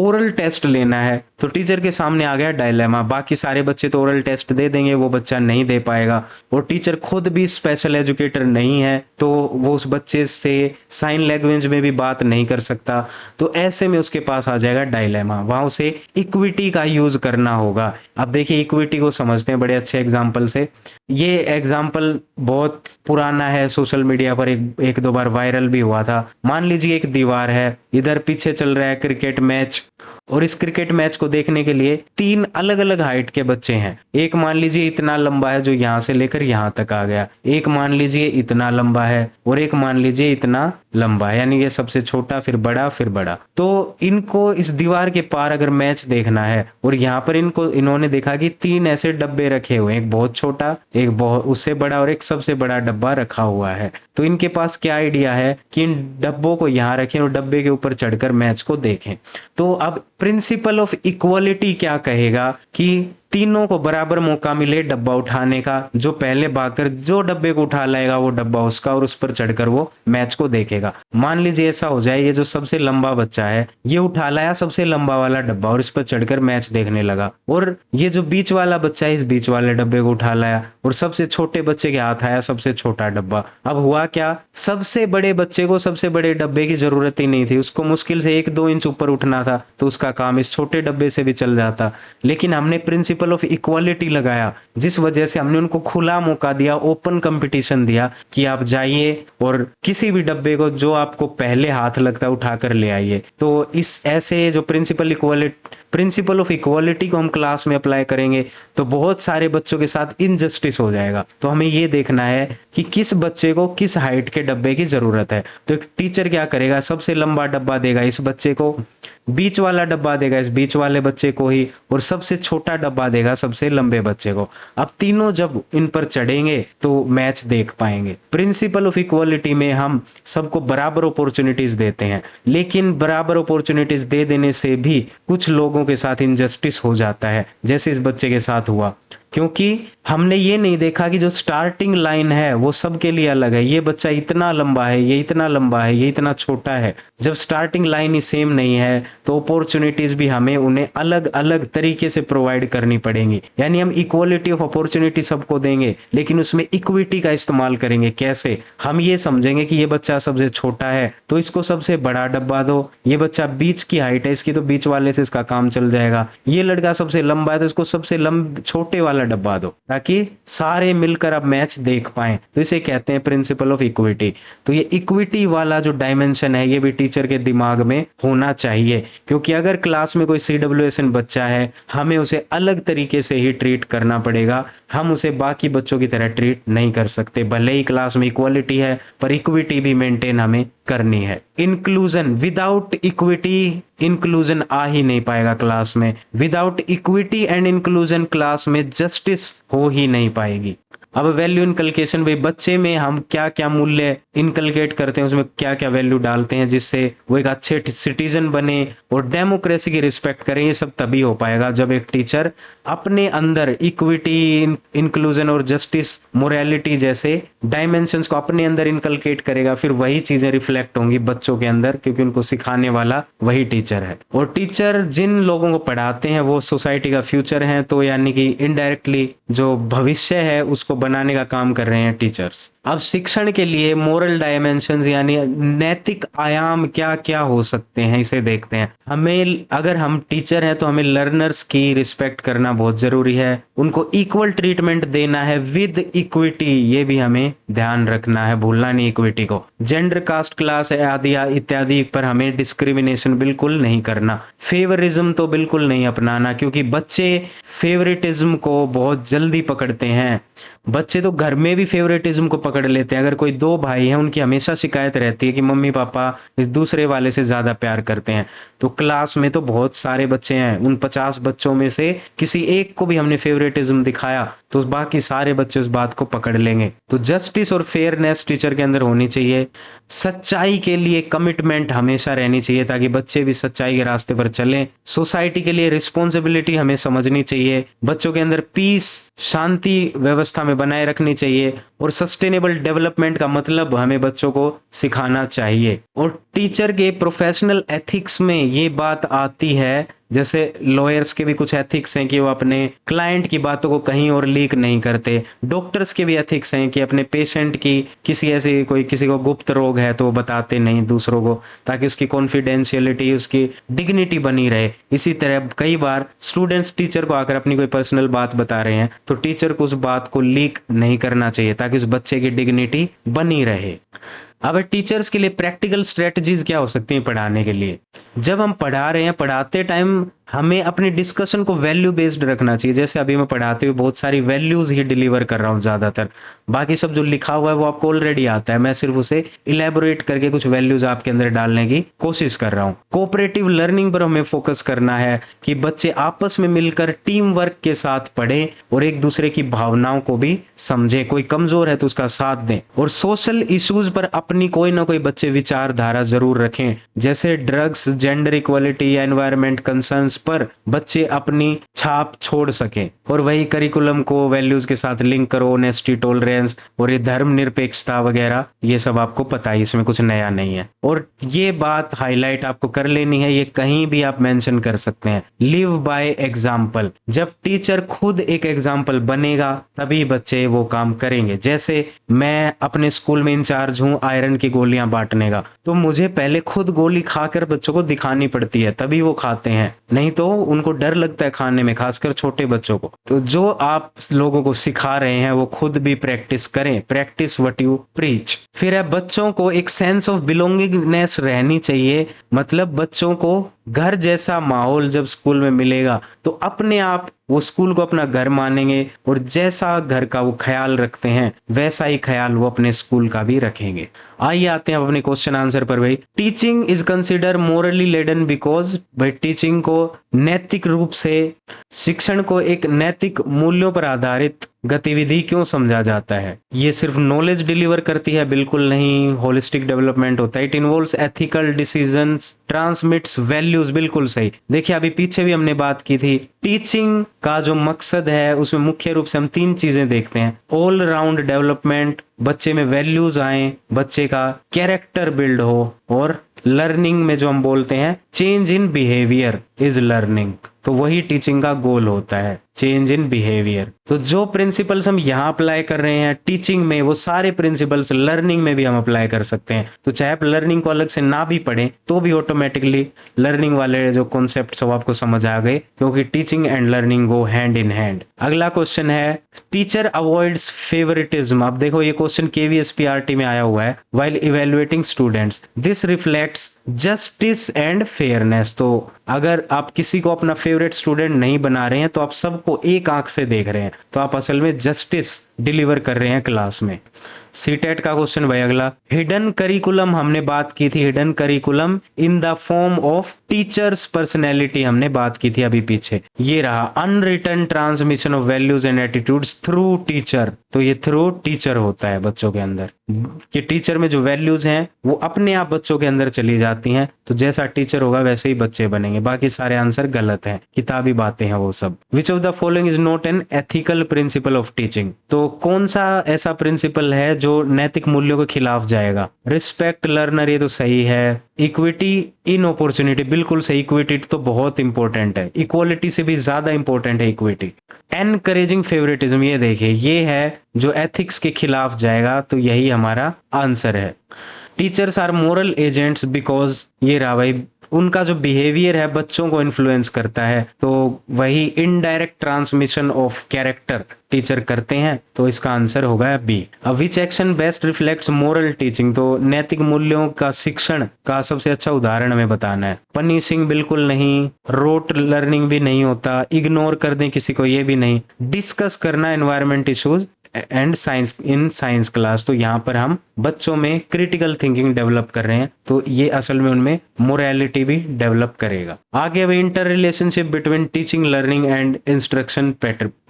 ओरल टेस्ट लेना है, तो टीचर के सामने आ गया डायलेमा। बाकी सारे बच्चे तो ओरल टेस्ट दे देंगे, वो बच्चा नहीं दे पाएगा, और टीचर खुद भी स्पेशल एजुकेटर नहीं है तो वो उस बच्चे से साइन लैंग्वेज में भी बात नहीं कर सकता। तो ऐसे में उसके पास आ जाएगा डायलेमा, वहां उसे इक्विटी का यूज करना होगा। अब देखिए इक्विटी को समझते हैं बड़े अच्छे एग्जाम्पल से। ये एग्जाम्पल बहुत पुराना है, सोशल मीडिया पर एक दो बार वायरल भी हुआ था। मान लीजिए एक दीवार है, इधर पीछे चल रहा है क्रिकेट मैच, और इस क्रिकेट मैच को देखने के लिए 3 अलग अलग हाइट के बच्चे हैं। एक मान लीजिए इतना लंबा है जो यहां से लेकर यहां तक आ गया, एक मान लीजिए इतना लंबा है, और एक मान लीजिए इतना लंबा है, यानी ये सबसे छोटा फिर बड़ा फिर बड़ा। तो इनको इस दीवार के पार अगर मैच देखना है, और यहाँ पर इन्होंने देखा कि 3 ऐसे डब्बे रखे हुए हैं, एक बहुत छोटा, एक बहुत उससे बड़ा, और एक सबसे बड़ा डब्बा रखा हुआ है। तो इनके पास क्या आइडिया है कि इन डब्बों को यहाँ रखें और डब्बे के ऊपर चढ़कर मैच को देखें। तो अब प्रिंसिपल ऑफ इक्वालिटी क्या कहेगा कि तीनों को बराबर मौका मिले डब्बा उठाने का। जो पहले भागकर जो डब्बे को उठा लाएगा वो डब्बा उसका, और उस पर चढ़कर वो मैच को देखेगा। मान लीजिए ऐसा हो जाए, ये जो सबसे लंबा बच्चा है ये उठा लाया सबसे लंबा वाला डब्बा और इस पर चढ़कर मैच देखने लगा, और ये जो बीच वाला बच्चा है इस बीच वाले डब्बे को उठा लाया, और सबसे छोटे बच्चे के हाथ आया सबसे छोटा डब्बा। अब हुआ क्या, सबसे बड़े बच्चे को सबसे बड़े डब्बे की जरूरत ही नहीं थी, उसको मुश्किल से 1-2 इंच ऊपर उठना था, तो उसका काम इस छोटे डब्बे से भी चल जाता। लेकिन हमने प्रिंसिपल ऑफ इक्वालिटी लगाया, जिस वजह से हमने उनको खुला मौका दिया, ओपन कंपटीशन दिया कि आप जाइए और किसी भी डब्बे को जो आपको पहले हाथ लगता है उठाकर ले आइए। तो इस ऐसे जो प्रिंसिपल ऑफ इक्वालिटी को हम क्लास में अप्लाई करेंगे तो बहुत सारे बच्चों के साथ इनजस्टिस हो जाएगा। तो हमें ये देखना है कि किस बच्चे को किस हाइट के डब्बे की जरूरत है। तो एक टीचर क्या करेगा, सबसे लंबा डब्बा देगा इस बच्चे को, बीच वाला डब्बा देगा इस बीच वाले बच्चे को ही, और सबसे छोटा डब्बा देगा सबसे लंबे बच्चे को। अब तीनों जब इन पर चढ़ेंगे तो मैच देख पाएंगे। प्रिंसिपल ऑफ इक्वालिटी में हम सबको बराबर अपॉर्चुनिटीज देते हैं, लेकिन बराबर अपॉर्चुनिटीज दे देने से भी कुछ लोगों के साथ इनजस्टिस हो जाता है, जैसे इस बच्चे के साथ हुआ, क्योंकि हमने ये नहीं देखा कि जो स्टार्टिंग लाइन है वो सबके लिए अलग है। ये बच्चा इतना लंबा है, ये इतना लंबा है, ये इतना छोटा है। जब स्टार्टिंग लाइन ही सेम नहीं है तो अपॉर्चुनिटीज भी हमें उन्हें अलग अलग तरीके से प्रोवाइड करनी पड़ेंगी। यानी हम इक्वालिटी ऑफ अपॉर्चुनिटी सबको देंगे, लेकिन उसमें इक्विटी का इस्तेमाल करेंगे। कैसे, हम ये समझेंगे कि ये बच्चा सबसे छोटा है तो इसको सबसे बड़ा डब्बा दो, ये बच्चा बीच की हाइट है इसकी तो बीच वाले से इसका काम चल जाएगा, ये लड़का सबसे लंबा है तो इसको सबसे छोटे वाला डब्बा दो, ताकि सारे मिलकर अब मैच देख पाए। तो इसे कहते हैं प्रिंसिपल ऑफ इक्विटी। तो ये इक्विटी वाला जो डायमेंशन है ये भी टीचर के दिमाग में होना चाहिए, क्योंकि अगर क्लास में कोई CWSN बच्चा है हमें उसे अलग तरीके से ही ट्रीट करना पड़ेगा, हम उसे बाकी बच्चों की तरह ट्रीट नहीं कर सकते। भले ही क्लास में इक्वालिटी है पर इक्विटी भी मेंटेन हमें करनी है। इंक्लूजन, विदाउट इक्विटी इंक्लूजन आ ही नहीं पाएगा क्लास में। Without equity and inclusion class में जस्टिस हो ही नहीं पाएगी। अब वैल्यू इनकलकेशन, भाई बच्चे में हम क्या क्या मूल्य इनकलकेट करते हैं, उसमें क्या क्या वैल्यू डालते हैं जिससे वो एक अच्छे सिटीजन बने और डेमोक्रेसी की रिस्पेक्ट करें। ये सब तभी हो पाएगा जब एक टीचर अपने अंदर इक्विटी, इंक्लूजन और जस्टिस, मोरालिटी जैसे डायमेंशंस को अपने अंदर इनकलकेट करेगा। फिर वही चीजें रिफ्लेक्ट होंगी बच्चों के अंदर, क्योंकि उनको सिखाने वाला वही टीचर है। और टीचर जिन लोगों को पढ़ाते हैं वो सोसाइटी का फ्यूचर है, तो यानी कि इनडायरेक्टली जो भविष्य है उसको बनाने का काम कर रहे हैं टीचर्स। अब शिक्षण के लिए मोरल डायमेंशंस यानी नैतिक आयाम क्या क्या हो सकते हैं, इसे देखते हैं। हमें, अगर हम टीचर हैं तो हमें लर्नर्स की रिस्पेक्ट करना बहुत जरूरी है, उनको इक्वल ट्रीटमेंट देना है विद इक्विटी, ये भी हमें ध्यान रखना है, भूलना नहीं इक्विटी को। जेंडर, कास्ट, क्लास आदि इत्यादि पर हमें डिस्क्रिमिनेशन बिल्कुल नहीं करना, फेवरिज्म तो बिल्कुल नहीं अपनाना, क्योंकि बच्चे फेवरेटिज्म को बहुत जल्दी पकड़ते हैं। बच्चे तो घर में भी फेवरेटिज्म को पकड़ लेते हैं। अगर कोई दो भाई हैं, उनकी हमेशा शिकायत रहती है कि मम्मी पापा इस दूसरे वाले से ज्यादा प्यार करते हैं, तो क्लास में तो बहुत सारे बच्चे हैं, उन 50 बच्चों में से किसी एक को भी हमने फेवरेटिज्म दिखाया तो बाकी सारे बच्चे उस बात को पकड़ लेंगे। तो जस्टिस और फेयरनेस टीचर के अंदर होनी चाहिए। सच्चाई के लिए कमिटमेंट हमेशा रहनी चाहिए ताकि बच्चे भी सच्चाई के रास्ते पर चलें। सोसाइटी के लिए रिस्पॉन्सिबिलिटी हमें समझनी चाहिए। बच्चों के अंदर पीस, शांति व्यवस्था में बनाए रखनी चाहिए। और सस्टेनेबल डेवलपमेंट का मतलब हमें बच्चों को सिखाना चाहिए। और टीचर के प्रोफेशनल एथिक्स में ये बात आती है, जैसे लॉयर्स के भी कुछ एथिक्स हैं कि वो अपने क्लाइंट की बातों को कहीं और लीक नहीं करते। डॉक्टर्स के भी एथिक्स हैं कि अपने पेशेंट की किसी को गुप्त रोग है तो वो बताते नहीं दूसरों को, ताकि उसकी कॉन्फिडेंशियलिटी, उसकी डिग्निटी बनी रहे। इसी तरह कई बार स्टूडेंट्स टीचर को आकर अपनी कोई पर्सनल बात बता रहे हैं तो टीचर को उस बात को लीक नहीं करना चाहिए ताकि उस बच्चे की डिग्निटी बनी रहे। अब टीचर्स के लिए प्रैक्टिकल स्ट्रेटजीज क्या हो सकती हैं पढ़ाने के लिए? जब हम पढ़ा रहे हैं, पढ़ाते टाइम हमें अपने डिस्कशन को वैल्यू बेस्ड रखना चाहिए। जैसे अभी मैं पढ़ाते हुए बहुत सारी वैल्यूज ही डिलीवर कर रहा हूँ ज्यादातर, बाकी सब जो लिखा हुआ है वो आपको ऑलरेडी आता है, मैं सिर्फ उसे इलेबोरेट करके कुछ वैल्यूज आपके अंदर डालने की कोशिश कर रहा हूँ। कोऑपरेटिव लर्निंग पर हमें फोकस करना है कि बच्चे आपस में मिलकर टीम वर्क के साथ पढ़ें और एक दूसरे की भावनाओं को भी समझें। कोई कमजोर है तो उसका साथ दें। और सोशल इश्यूज पर अपनी कोई ना कोई बच्चे विचारधारा जरूर रखें, जैसे ड्रग्स, जेंडर इक्वालिटी या एनवायरमेंट कंसर्न्स पर बच्चे अपनी छाप छोड़ सकें। और वही करिकुलम को वैल्यूज के साथ लिंक करो, ऑनेस्टी, टॉलरेंस और ये धर्म निरपेक्षता वगैरह, ये सब आपको पता है, इसमें कुछ नया नहीं है। और ये बात हाईलाइट आपको कर लेनी है, ये कहीं भी आप मेंशन कर सकते हैं, लिव बाय एग्जाम्पल। जब टीचर खुद एक एग्जाम्पल बनेगा तभी बच्चे वो काम करेंगे। जैसे मैं अपने स्कूल में इंचार्ज हूँ आयरन की गोलियां बांटने का, तो मुझे पहले खुद गोली खाकर बच्चों को दिखानी पड़ती है, तभी वो खाते हैं, नहीं तो उनको डर लगता है खाने में, खासकर छोटे बच्चों को। तो जो आप लोगों को सिखा रहे हैं वो खुद भी प्रैक्टिस करें, प्रैक्टिस व्हाट यू प्रीच। फिर है बच्चों को एक सेंस ऑफ बिलोंगिंगनेस रहनी चाहिए, मतलब बच्चों को घर जैसा माहौल जब स्कूल में मिलेगा तो अपने आप वो स्कूल को अपना घर मानेंगे और जैसा घर का वो ख्याल रखते हैं वैसा ही ख्याल वो अपने स्कूल का भी रखेंगे। आइए आते हैं अपने क्वेश्चन आंसर पर। भाई, teaching is consider morally laden because, भाई टीचिंग को नैतिक रूप से, शिक्षण को एक नैतिक मूल्यों पर आधारित गतिविधि क्यों समझा जाता है? ये सिर्फ नॉलेज डिलीवर करती है? बिल्कुल नहीं, होलिस्टिक डेवलपमेंट होता है। It involves ethical decisions, transmits values, बिल्कुल सही। देखिए अभी पीछे भी हमने बात की थी, टीचिंग का जो मकसद है उसमें मुख्य रूप से हम 3 चीजें देखते हैं, ऑल राउंड डेवलपमेंट, बच्चे में वैल्यूज आए, बच्चे का कैरेक्टर बिल्ड हो, और लर्निंग में जो हम बोलते हैं change in behaviour is learning, तो वही टीचिंग का गोल होता है, चेंज इन बिहेवियर। तो जो प्रिंसिपल्स हम यहाँ अप्लाई कर रहे हैं टीचिंग में, वो सारे प्रिंसिपल्स लर्निंग में भी हम अप्लाई कर सकते हैं। तो चाहे आप लर्निंग को अलग से ना भी पढ़ें तो भी ऑटोमेटिकली लर्निंग वाले जो कॉन्सेप्ट्स वो आपको समझ आ गए, क्योंकि teaching and learning go hand in hand. अगला क्वेश्चन है, टीचर अवॉइड्स फेवरेटिज्म। अब देखो ये क्वेश्चन KVSPRT में आया हुआ है, while evaluating students this reflects justice and fairness. तो अगर आप किसी को अपना फेवरेट स्टूडेंट नहीं बना रहे हैं तो आप सबको एक आंख से देख रहे हैं, तो आप असल में जस्टिस डिलीवर कर रहे हैं क्लास में। सीटेट का क्वेश्चन भाई अगला, हिडन करिकुलम हमने बात की थी, hidden curriculum in the form of teachers personality हमने बात की थी अभी पीछे, ये रहा unwritten transmission of values and attitudes through teacher. तो ये थ्रू टीचर होता है बच्चों के अंदर, कि टीचर में जो वैल्यूज हैं वो अपने आप बच्चों के अंदर चली जाती हैं, तो जैसा टीचर होगा वैसे ही बच्चे बनेंगे। बाकी सारे आंसर गलत हैं, किताबी बातें हैं वो सब। Which of the following is not an ethical principle of teaching. तो कौन सा ऐसा प्रिंसिपल है जो जो नैतिक मूल्यों के खिलाफ जाएगा। रिस्पेक्ट लर्नर, ये तो सही है। इक्विटी इन अपॉर्चुनिटी, बिल्कुल सही। इक्विटी तो बहुत इंपॉर्टेंट है, इक्वालिटी से भी ज्यादा इंपॉर्टेंट है इक्विटी। एनकरेजिंग फेवरेटिज्म, ये देखिए, ये है जो एथिक्स के खिलाफ जाएगा, तो यही हमारा आंसर है। Teachers are moral agents because, ये रहा भाई, उनका जो बिहेवियर है बच्चों को इन्फ्लुएंस करता है, तो वही indirect transmission of character teacher करते हैं, तो इसका आंसर होगा B. Which action best reflects moral teaching, तो नैतिक मूल्यों का शिक्षण का सबसे अच्छा उदाहरण हमें बताना है। पनिशिंग बिल्कुल नहीं, रोट लर्निंग भी नहीं होता, इग्नोर कर दें किसी को ये भी नहीं, डिस्कस करना environment issues and science in science class, तो यहाँ पर हम बच्चों में क्रिटिकल थिंकिंग डेवलप कर रहे हैं, तो ये असल में उनमें मोरालिटी भी डेवलप करेगा। आगे अब inter relationship between teaching learning and instruction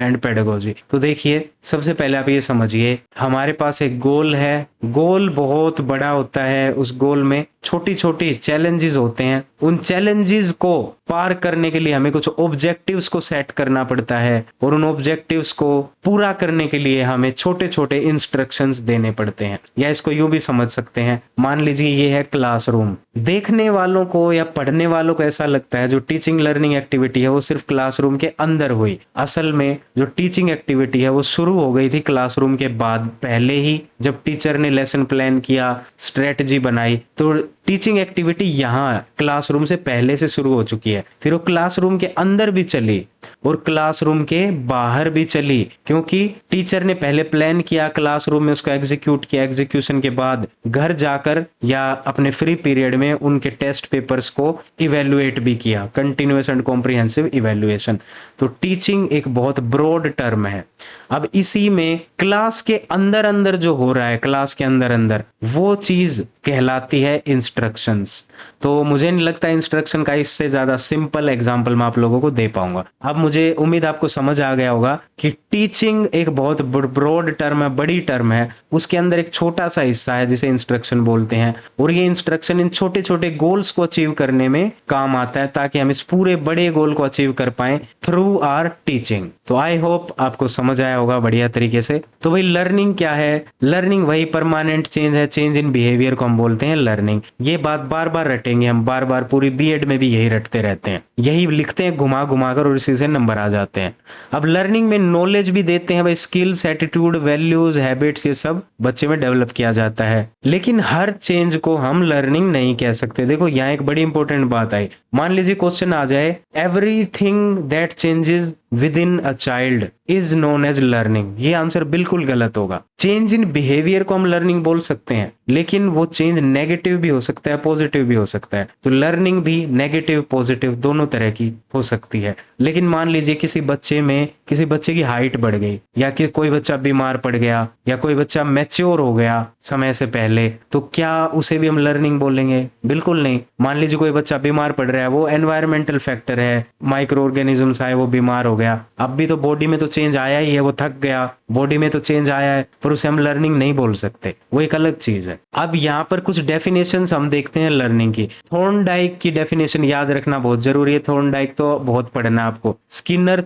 and pedagogy, तो देखिए सबसे पहले आप ये समझिए, हमारे पास एक गोल है, गोल बहुत बड़ा होता है, उस गोल में छोटी छोटी चैलेंजेस होते हैं, उन चैलेंजेस को पार करने के लिए हमें कुछ ऑब्जेक्टिव्स को सेट करना पड़ता है, और उन ऑब्जेक्टिव्स को पूरा करने के लिए हमें छोटे छोटे इंस्ट्रक्शंस देने पड़ते हैं। या इसको यूं भी समझ सकते हैं, मान लीजिए ये है क्लासरूम, देखने वालों को या पढ़ने वालों को ऐसा लगता है जो टीचिंग लर्निंग एक्टिविटी है वो सिर्फ क्लासरूम के अंदर हुई। असल में जो टीचिंग एक्टिविटी है वो शुरू हो गई थी क्लासरूम के बाद, पहले ही जब टीचर ने लेसन प्लान किया, स्ट्रेटजी बनाई, तो टीचिंग एक्टिविटी यहाँ क्लासरूम से पहले से शुरू हो चुकी है। फिर वो क्लासरूम के अंदर भी चली और क्लासरूम के बाहर भी चली, क्योंकि टीचर ने पहले प्लान किया, क्लासरूम में उसको एग्जीक्यूट किया, एग्जीक्यूशन के बाद घर जाकर या अपने फ्री पीरियड में उनके टेस्ट पेपर्स को इवेल्युएट भी किया, कंटिन्यूअस एंड कॉम्प्रिहेंसिव इवेल्युएशन। तो टीचिंग एक बहुत ब्रॉड टर्म है। अब इसी में क्लास के अंदर अंदर जो हो रहा है, क्लास के अंदर अंदर, वो चीज कहलाती है इंस्ट्रक्शंस। तो मुझे नहीं लगता इंस्ट्रक्शन का इससे ज्यादा सिंपल एग्जांपल मैं आप लोगों को दे पाऊंगा। अब मुझे उम्मीद आपको समझ आ गया होगा कि टीचिंग एक बहुत ब्रॉड टर्म है, बड़ी टर्म है, उसके अंदर एक छोटा सा हिस्सा है जिसे इंस्ट्रक्शन बोलते हैं, और ये इंस्ट्रक्शन इन छोटे छोटे गोल्स को अचीव करने में काम आता है, ताकि हम इस पूरे बड़े गोल को अचीव कर पाए थ्रू आवर टीचिंग। तो आई होप आपको समझ आया होगा बढ़िया तरीके से। तो भाई लर्निंग क्या है? लर्निंग वही परमानेंट चेंज है, चेंज इन बिहेवियर को हम बोलते हैं लर्निंग। ये बात बार बार रटेंगे हम, बार बार पूरी बीएड में भी यही रटते रहते हैं, यही लिखते हैं घुमा घुमा कर और इसी से नंबर आ जाते हैं। अब लर्निंग में नॉलेज भी देते हैं भाई, स्किल्स, एटीट्यूड, वैल्यूज, हैबिट्स, ये सब बच्चे में डेवलप किया जाता है। लेकिन हर चेंज को हम लर्निंग नहीं कह सकते। देखो यहाँ एक बड़ी इंपॉर्टेंट बात आई, मान लीजिए क्वेश्चन आ जाए, everything that changes within a child is known as learning, ये आंसर बिल्कुल गलत होगा। चेंज इन बिहेवियर को हम लर्निंग बोल सकते हैं, लेकिन वो चेंज नेगेटिव भी हो सकता है, पॉजिटिव भी हो सकता है। तो लर्निंग भी नेगेटिव पॉजिटिव दोनों तरह की हो सकती है। लेकिन मान लीजिए किसी बच्चे की हाइट बढ़ गई, या कि कोई बच्चा बीमार पड़ गया, या कोई बच्चा मैच्योर हो गया समय से पहले, तो क्या उसे भी हम लर्निंग बोलेंगे? बिल्कुल नहीं। मान लीजिए कोई बच्चा बीमार पड़ रहा है, वो एनवायरमेंटल फैक्टर है, माइक्रो ऑर्गेनिजम्स आए, वो बीमार हो गया, अब भी तो बॉडी में तो चेंज आया ही है, वो थक गया, बॉडी में तो चेंज आया है, पर उसे हम लर्निंग नहीं बोल सकते, वो एक अलग चीज है। अब यहाँ पर कुछ डेफिनेशंस हम देखते हैं लर्निंग की। थॉर्नडाइक की डेफिनेशन याद रखना बहुत जरूरी है, थॉर्नडाइक तो बहुत पढ़ना है आपको। स्किनर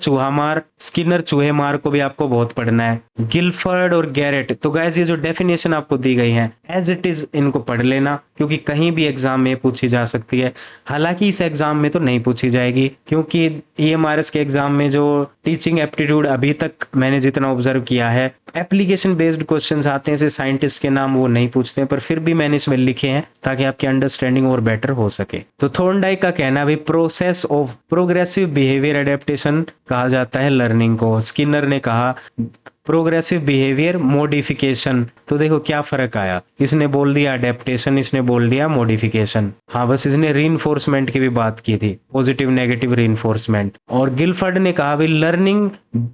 चूहे मार को भी आपको बहुत पढ़ना है। गिलफर्ड और गैरेट, तो गाइस ये जो डेफिनेशन आपको दी गई है एज इट इज इनको पढ़ लेना, क्योंकि कहीं भी एग्जाम में पूछी जा सकती है। हालांकि इस एग्जाम में तो नहीं पूछी जाएगी, क्योंकि ईएमआरएस के एग्जाम में जो टीचिंग एप्टीट्यूड अभी तक मैंने जितना ऑब्जर्व किया है, एप्लीकेशन बेस्ड क्वेश्चंस आते हैं, जैसे साइंटिस्ट के नाम वो नहीं पूछते हैं, पर फिर भी मैंने इसमें लिखे हैं ताकि आपकी अंडरस्टैंडिंग और बेटर हो सके। तो थॉर्नडाइक का कहना भी process of progressive behaviour adaptation कहा जाता है लर्निंग को। स्किनर ने कहा प्रोग्रेसिव बिहेवियर मॉडिफिकेशन। तो देखो क्या फर्क आया, इसने बोल दिया अडेप्टेशन, इसने बोल दिया मॉडिफिकेशन। हाँ, बस इसने रीइंफोर्समेंट की भी बात की थी, पॉजिटिव नेगेटिव रीइंफोर्समेंट। और गिलफर्ड ने कहा भाई लर्निंग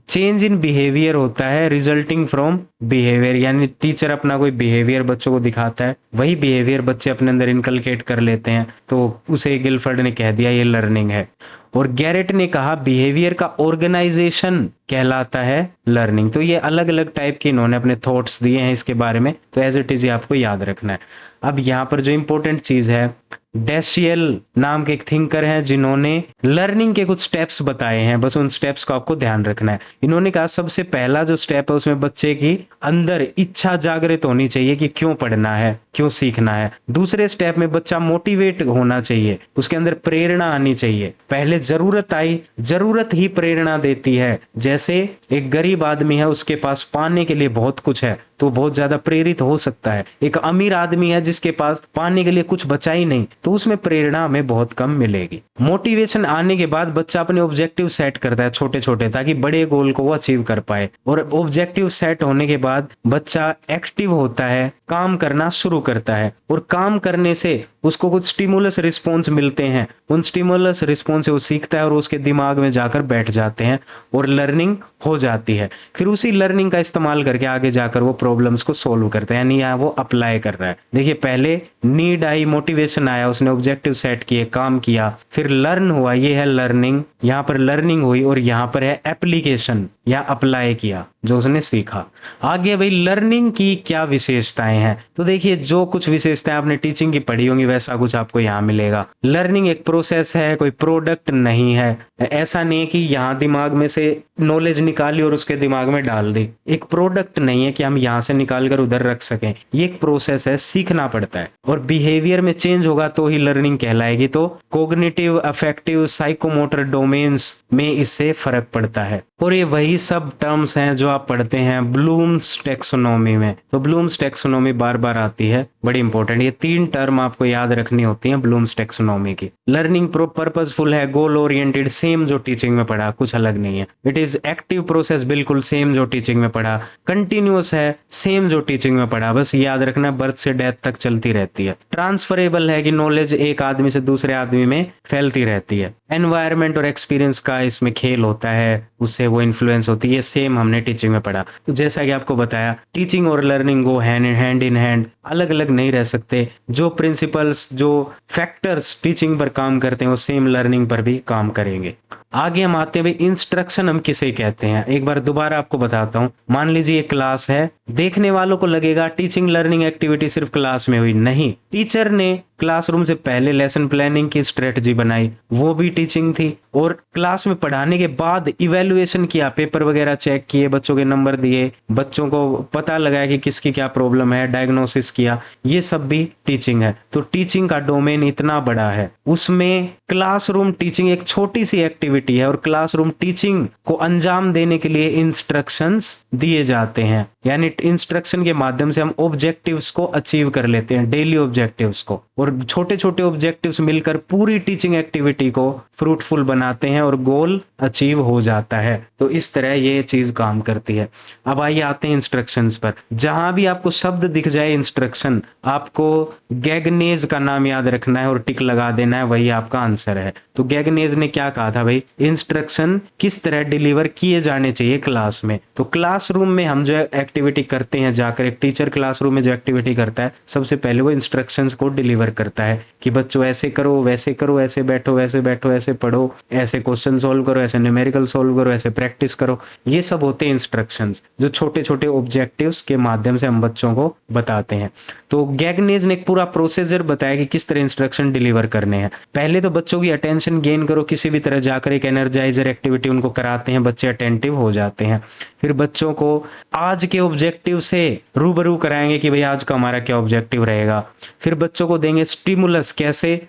चेंज इन बिहेवियर होता है रिजल्टिंग फ्रॉम बिहेवियर, यानी टीचर अपना कोई बिहेवियर बच्चों को दिखाता है, वही बिहेवियर बच्चे अपने अंदर इनकलकेट कर लेते हैं, तो उसे गिलफर्ड ने कह दिया ये लर्निंग है। और गैरेट ने कहा बिहेवियर का ऑर्गेनाइजेशन कहलाता है लर्निंग। तो ये अलग अलग टाइप के इन्होंने अपने थॉट्स दिए हैं इसके बारे में, तो एज इट इज ये आपको याद रखना है। अब यहाँ पर जो इंपॉर्टेंट चीज है, डेशियल नाम के एक थिंकर हैं जिन्होंने लर्निंग के कुछ स्टेप्स बताए हैं, बस उन स्टेप्स को आपको ध्यान रखना है। इन्होंने कहा सबसे पहला जो स्टेप है उसमें बच्चे की अंदर इच्छा जागृत होनी चाहिए कि क्यों पढ़ना है, क्यों सीखना है। दूसरे स्टेप में बच्चा मोटिवेट होना चाहिए, उसके अंदर प्रेरणा आनी चाहिए। पहले जरूरत आई, जरूरत ही प्रेरणा देती है। जैसे एक गरीब आदमी है, उसके पास पाने के लिए बहुत कुछ है तो बहुत ज्यादा प्रेरित हो सकता है। एक अमीर आदमी है जिसके पास पाने के लिए कुछ बचा ही नहीं, तो उसमें प्रेरणा हमें बहुत कम मिलेगी। मोटिवेशन आने के बाद बच्चा अपने ऑब्जेक्टिव सेट करता है छोटे छोटे, ताकि बड़े गोल को वो अचीव कर पाए। और ऑब्जेक्टिव सेट होने के बाद बच्चा एक्टिव होता है, काम करना शुरू करता है, और काम करने से उसको कुछ स्टिमुलस रिस्पॉन्स मिलते हैं। उन स्टिमुलस रिस्पॉन्स से वो सीखता है और उसके दिमाग में जाकर बैठ जाते हैं और लर्निंग हो जाती है। फिर उसी लर्निंग का इस्तेमाल करके आगे जाकर वो प्रॉब्लम्स को सोल्व करते हैं, यानी यहाँ वो अप्लाई कर रहा है। देखिए, पहले नीड आई, मोटिवेशन आया, उसने ऑब्जेक्टिव सेट किए, काम किया, फिर लर्न हुआ, ये है लर्निंग। यहाँ पर लर्निंग हुई और यहाँ पर है एप्लीकेशन, या अप्लाई किया जो उसने सीखा। आगे भाई लर्निंग की क्या विशेषताएं हैं, तो देखिए जो कुछ विशेषताएं आपने टीचिंग की पढ़ी होंगी वैसा कुछ आपको यहाँ मिलेगा। लर्निंग एक प्रोसेस है, कोई प्रोडक्ट नहीं है। ऐसा नहीं है कि यहाँ दिमाग में से नॉलेज निकाली और उसके दिमाग में डाल दी। एक प्रोडक्ट नहीं है कि हम यहाँ से निकाल कर उधर रख सकें। ये एक प्रोसेस है, सीखना पड़ता है, और बिहेवियर में चेंज होगा तो ही लर्निंग कहलाएगी। तो कोग्निटिव, अफेक्टिव, साइकोमोटर डोमेन्स में इससे फर्क पड़ता है। और ये वही सब टर्म्स हैं जो आप पढ़ते हैं ब्लूम्स टेक्सोनोमी में। तो ब्लूम्स टेक्सोनोमी बार बार आती है, बड़ी इंपॉर्टेंट। ये 3 टर्म आपको याद रखनी होती हैं ब्लूम्स टेक्सोनोमी की। लर्निंग पर्पसफुल है, गोल ओरिएंटेड, सेम जो टीचिंग में पढ़ा, कुछ अलग नहीं है। इट इज एक्टिव प्रोसेस, बिल्कुल सेम जो टीचिंग में पढ़ा। कंटिन्यूअस है, सेम जो टीचिंग में पढ़ा, बस याद रखना बर्थ से डेथ तक चलती रहती है। ट्रांसफरेबल है कि नॉलेज एक आदमी से दूसरे आदमी में फैलती रहती है। एनवायरमेंट और एक्सपीरियंस का इसमें खेल होता है, उससे वो इन्फ्लुएंस होती है। सेम हमने टीचिंग में पढ़ा। तो जैसा कि आपको बताया, टीचिंग और learning go hand in hand, अलग अलग नहीं रह सकते। जो प्रिंसिपल्स, जो फैक्टर्स टीचिंग पर काम करते हैं वो सेम लर्निंग पर भी काम करेंगे। आगे हम आते हैं भाई इंस्ट्रक्शन हम किसे कहते हैं। एक बार दोबारा आपको बताता हूँ। मान लीजिए एक क्लास है, देखने वालों को लगेगा टीचिंग लर्निंग एक्टिविटी सिर्फ क्लास में हुई, नहीं। टीचर ने क्लासरूम से पहले लेसन प्लानिंग की स्ट्रेटजी बनाई, वो भी टीचिंग थी। और क्लास में पढ़ाने के बाद इवैल्यूएशन किया, पेपर वगैरह चेक किए, बच्चों के नंबर दिए, बच्चों को पता लगाया कि किसकी क्या प्रॉब्लम है, डायग्नोसिस किया, ये सब भी टीचिंग है। तो टीचिंग का डोमेन इतना बड़ा है, उसमें क्लासरूम टीचिंग एक छोटी सी एक्टिविटी है, और क्लासरूम टीचिंग को अंजाम देने के लिए इंस्ट्रक्शंस दिए जाते हैं। यानी इंस्ट्रक्शन के माध्यम से हम ऑब्जेक्टिव्स को अचीव कर लेते हैं, डेली ऑब्जेक्टिव्स को, और छोटे छोटे ऑब्जेक्टिव्स मिलकर पूरी टीचिंग एक्टिविटी को फ्रूटफुल बनाते हैं और गोल अचीव हो जाता है। तो इस तरह ये चीज काम करती है। अब आइए आते हैं इंस्ट्रक्शंस पर। जहां भी आपको शब्द दिख जाए इंस्ट्रक्शन, आपको गैगनेज का नाम याद रखना है और टिक लगा देना है, वही आपका आंसर है। तो गैगनेज ने क्या कहा था भाई, इंस्ट्रक्शन किस तरह डिलीवर किए जाने चाहिए क्लास में। तो क्लासरूम में हम जो एक्टिविटी करते हैं, जाकर एक टीचर क्लासरूम में जो एक्टिविटी करता है, सबसे पहले वो इंस्ट्रक्शंस को डिलीवर करता है कि बच्चों ऐसे करो, वैसे करो, ऐसे बैठो, ऐसे पढ़ो, ऐसे क्वेश्चन सोल्व करो, ऐसे न्यूमेरिकल सोल्व करो, ऐसे प्रैक्टिस करो। ये सब होते हैं इंस्ट्रक्शंस, जो छोटे छोटे ऑब्जेक्टिव्स के माध्यम से हम बच्चों को बताते हैं। तो गैगनेज ने एक पूरा प्रोसीजर बताया कि किस तरह इंस्ट्रक्शन डिलीवर करने हैं। पहले तो बच्चों की अटेंशन गेन करो, किसी भी तरह जाकर एक एनर्जाइजर एक्टिविटी उनको कराते हैं, बच्चे अटेंटिव हो जाते हैं। फिर बच्चों को आज के ऑब्जेक्टिव से रूबरू कराएंगे कि भाई आज का हमारा क्या ऑब्जेक्टिव रहेगा। फिर बच्चों को देंगे स्टिमुलस, कैसे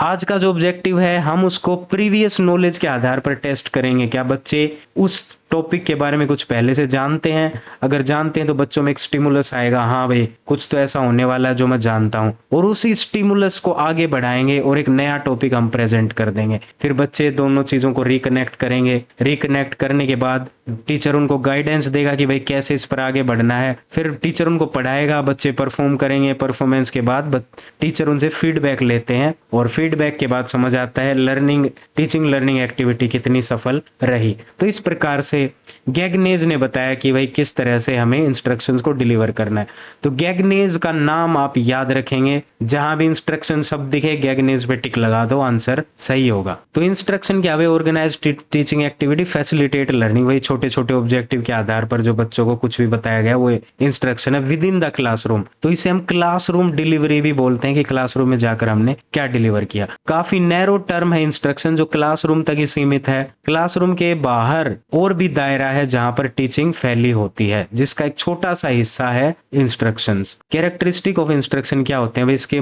आज का जो ऑब्जेक्टिव है हम उसको प्रीवियस नॉलेज के आधार पर टेस्ट करेंगे, क्या बच्चे उस टॉपिक के बारे में कुछ पहले से जानते हैं। अगर जानते हैं तो बच्चों में एक स्टिमुलस आएगा, हाँ भाई कुछ तो ऐसा होने वाला है जो मैं जानता हूँ, और उसी स्टिमुलस को आगे बढ़ाएंगे और एक नया टॉपिक हम प्रेजेंट कर देंगे। फिर बच्चे दोनों चीजों को रिकनेक्ट करेंगे। रिकनेक्ट करने के बाद टीचर उनको गाइडेंस देगा कि भाई कैसे इस पर आगे बढ़ना है। फिर टीचर उनको पढ़ाएगा, बच्चे परफॉर्म करेंगे। परफॉर्मेंस के बाद टीचर उनसे फीडबैक लेते हैं, और फीडबैक के बाद समझ आता है टीचिंग लर्निंग एक्टिविटी कितनी सफल रही। तो इस प्रकार से गैगनेज ने बताया कि भाई किस तरह से हमें इंस्ट्रक्शंस को डिलीवर करना है। तो गैगनेज का नाम आप याद रखेंगे, जहां भी इंस्ट्रक्शन शब्द दिखे गैगनेज पे टिक लगा दो, आंसर सही होगा। तो इंस्ट्रक्शन क्या है? Organise teaching activity facilitate learning, वही छोटे छोटे ऑब्जेक्टिव के आधार पर जो बच्चों को कुछ भी बताया गया वो इंस्ट्रक्शन है विद इन द क्लासरूम। तो इसे हम क्लासरूम डिलीवरी भी बोलते हैं कि क्लासरूम में जाकर हमने क्या डिलीवर किया। काफी नैरो टर्म है इंस्ट्रक्शन, जो क्लासरूम तक ही सीमित है। क्लासरूम के बाहर और भी दायरा है जहां पर टीचिंग फैली होती है, जिसका एक छोटा सा हिस्सा है इंस्ट्रक्शंस। कैरेक्टरिस्टिक ऑफ इंस्ट्रक्शन क्या होते हैं भाई? इसके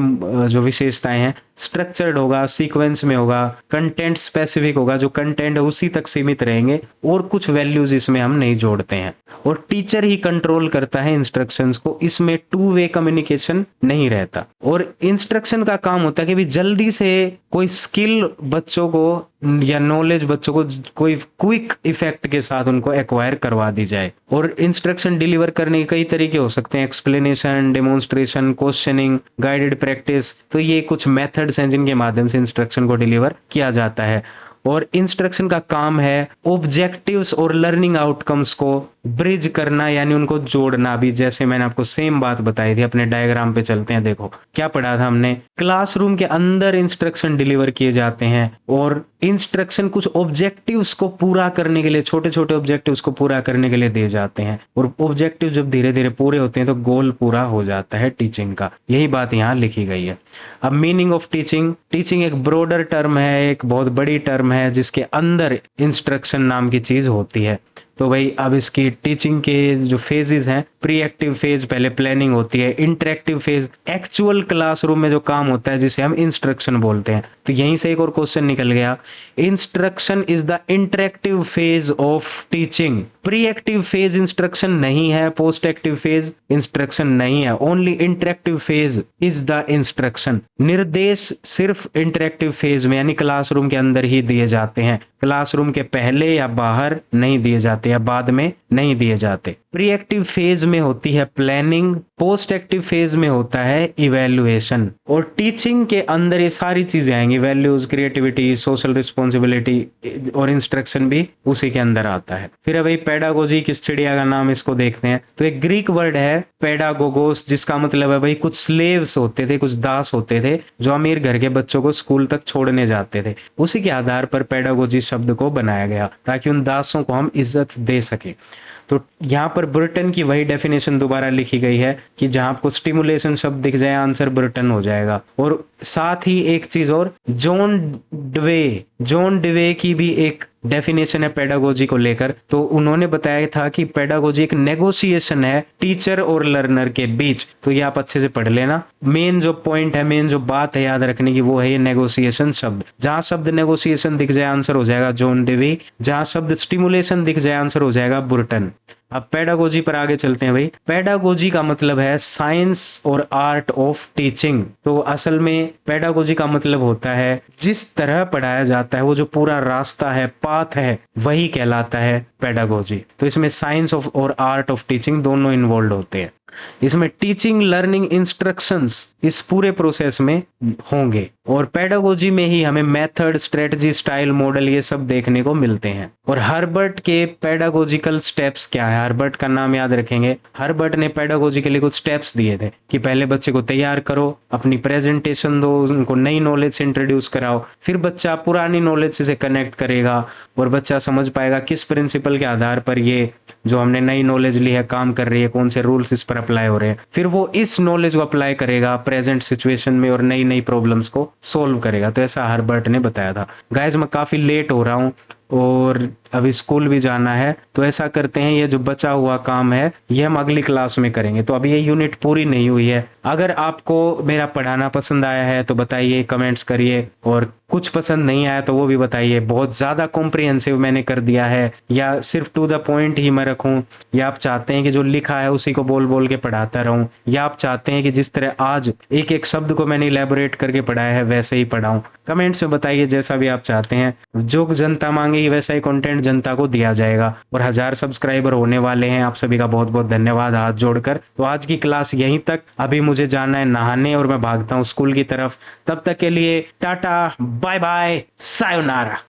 जो विशेषताएं हैं, स्ट्रक्चर्ड होगा, सीक्वेंस में होगा, कंटेंट स्पेसिफिक होगा, जो कंटेंट है उसी तक सीमित रहेंगे और कुछ वैल्यूज इसमें हम नहीं जोड़ते हैं, और टीचर ही कंट्रोल करता है इंस्ट्रक्शंस को, इसमें टू वे कम्युनिकेशन नहीं रहता। और इंस्ट्रक्शन का काम होता है कि भी जल्दी से कोई स्किल बच्चों को या नॉलेज बच्चों को कोई क्विक इफेक्ट के साथ उनको एक्वायर करवा दी जाए। और इंस्ट्रक्शन डिलीवर करने के कई तरीके हो सकते हैं, explanation, demonstration, questioning, guided practice. तो ये कुछ मेथड्स हैं जिनके माध्यम से इंस्ट्रक्शन को डिलीवर किया जाता है। और इंस्ट्रक्शन का काम है ऑब्जेक्टिव्स और लर्निंग आउटकम्स को ब्रिज करना, यानी उनको जोड़ना भी। जैसे मैंने आपको सेम बात बताई थी, अपने डायग्राम पे चलते हैं। देखो क्या पढ़ा था हमने, क्लासरूम के अंदर इंस्ट्रक्शन डिलीवर किए जाते हैं और इंस्ट्रक्शन कुछ ऑब्जेक्टिव्स को पूरा करने के लिए, छोटे छोटे ऑब्जेक्टिव्स को पूरा करने के लिए दिए जाते हैं, और ऑब्जेक्टिव जब धीरे धीरे पूरे होते हैं तो गोल पूरा हो जाता है टीचिंग का। यही बात यहाँ लिखी गई है। अब मीनिंग ऑफ टीचिंग, टीचिंग एक ब्रॉडर टर्म है, एक बहुत बड़ी टर्म है जिसके अंदर इंस्ट्रक्शन नाम की चीज होती है। तो भाई अब इसकी टीचिंग के जो फेजेस हैं, प्री एक्टिव फेज पहले प्लानिंग होती है, इंटरेक्टिव फेज एक्चुअल क्लासरूम में जो काम होता है जिसे हम इंस्ट्रक्शन बोलते हैं। तो यहीं से एक और क्वेश्चन निकल गया, instruction is the interactive phase of teaching. Pre active phase instruction नहीं है, पोस्ट एक्टिव फेज इंस्ट्रक्शन नहीं है, only interactive phase is the instruction. निर्देश सिर्फ इंटरेक्टिव फेज में यानी क्लासरूम के अंदर ही दिए जाते हैं, क्लासरूम के पहले या बाहर नहीं दिए जाते या बाद में नहीं दिए जाते। प्री एक्टिव फेज में होती है प्लानिंग, पोस्ट एक्टिव फेज में होता है इवैल्यूएशन। और टीचिंग के अंदर ये सारी चीजें आएंगी, वैल्यूज, क्रिएटिविटी, सोशल रिस्पॉन्सिबिलिटी, और इंस्ट्रक्शन भी उसी के अंदर आता है। फिर भाई पेडागोजी, किस चिड़िया का नाम, इसको देखते हैं। तो एक ग्रीक वर्ड है पेडागोगोस, जिसका मतलब है भाई कुछ स्लेव्स होते थे, कुछ दास होते थे जो अमीर घर के बच्चों को स्कूल तक छोड़ने जाते थे। उसी के आधार पर पेडागोजी शब्द को बनाया गया ताकि उन दासों को हम इज्जत दे सके। तो यहाँ पर ब्रिटन की वही डेफिनेशन दोबारा लिखी गई है कि जहां आपको स्टिमुलेशन शब्द दिख जाए आंसर ब्रिटन हो जाएगा। और साथ ही एक चीज और, जॉन डिवे की भी एक डेफिनेशन है पेडागोजी को लेकर। तो उन्होंने बताया था कि पेडागोजी एक नेगोशिएशन है टीचर और लर्नर के बीच। तो ये आप अच्छे से पढ़ लेना। मेन जो पॉइंट है, मेन जो बात है याद रखने की, वो है ये नेगोशिएशन शब्द। जहां शब्द नेगोशिएशन दिख जाए आंसर हो जाएगा जॉन डिवे, जहां शब्द स्टिमुलेशन दिख जाए आंसर हो जाएगा ब्रिटन। अब पेडागोजी पर आगे चलते हैं भाई। पेडागोजी का मतलब है साइंस और आर्ट ऑफ टीचिंग। तो असल में पेडागोजी का मतलब होता है जिस तरह पढ़ाया जाता है, वो जो पूरा रास्ता है, पाथ है, वही कहलाता है पेडागोजी। तो इसमें साइंस ऑफ और आर्ट ऑफ टीचिंग दोनों इन्वॉल्व होते हैं। इसमें टीचिंग, लर्निंग, इंस्ट्रक्शंस इस पूरे प्रोसेस में होंगे। और पेडागोजी में ही हमें मेथड, स्ट्रेटजी, स्टाइल, मॉडल ये सब देखने को मिलते हैं। और हर्बर्ट के पेडागोजिकल स्टेप्स क्या है, हर्बर्ट का नाम याद रखेंगे। हर्बर्ट ने पेडागोजी के लिए कुछ स्टेप्स दिए थे कि पहले बच्चे को तैयार करो, अपनी प्रेजेंटेशन दो, उनको नई नॉलेज से इंट्रोड्यूस कराओ, फिर बच्चा पुरानी नॉलेज से कनेक्ट करेगा और बच्चा समझ पाएगा किस प्रिंसिपल के आधार पर ये जो हमने नई नॉलेज ली है काम कर रही है, कौन से रूल्स इस पर अप्लाई हो रहे हैं। फिर वो इस नॉलेज को अप्लाई करेगा प्रेजेंट सिचुएशन में और नई नई प्रॉब्लम्स को सोल्व करेगा। तो ऐसा हर्बर्ट ने बताया था। गाइस मैं काफी लेट हो रहा हूँ और अभी स्कूल भी जाना है, तो ऐसा करते हैं ये जो बचा हुआ काम है ये हम अगली क्लास में करेंगे। तो अभी ये यूनिट पूरी नहीं हुई है। अगर आपको मेरा पढ़ाना पसंद आया है तो बताइए, कमेंट्स करिए, और कुछ पसंद नहीं आया तो वो भी बताइए। बहुत ज्यादा कॉम्प्रिहेंसिव मैंने कर दिया है या सिर्फ टू द पॉइंट ही मैं रखूं, या आप चाहते हैं कि जो लिखा है उसी को बोल बोल के पढ़ाता रहूं, या आप चाहते हैं कि जिस तरह आज एक एक शब्द को मैंने इलेबोरेट करके पढ़ाया है वैसे ही पढ़ाऊं। कमेंट्स में बताइए, जैसा भी आप चाहते हैं। जो जनता मांगेगी वैसा ही कंटेंट जनता को दिया जाएगा। और 1000 सब्सक्राइबर होने वाले हैं। आप सभी का बहुत बहुत धन्यवाद हाथ जोड़कर। तो आज की क्लास यहीं तक। अभी मुझे जाना है नहाने और मैं भागता हूँ स्कूल की तरफ। तब तक के लिए टाटा, बाय बाय, सायोनारा।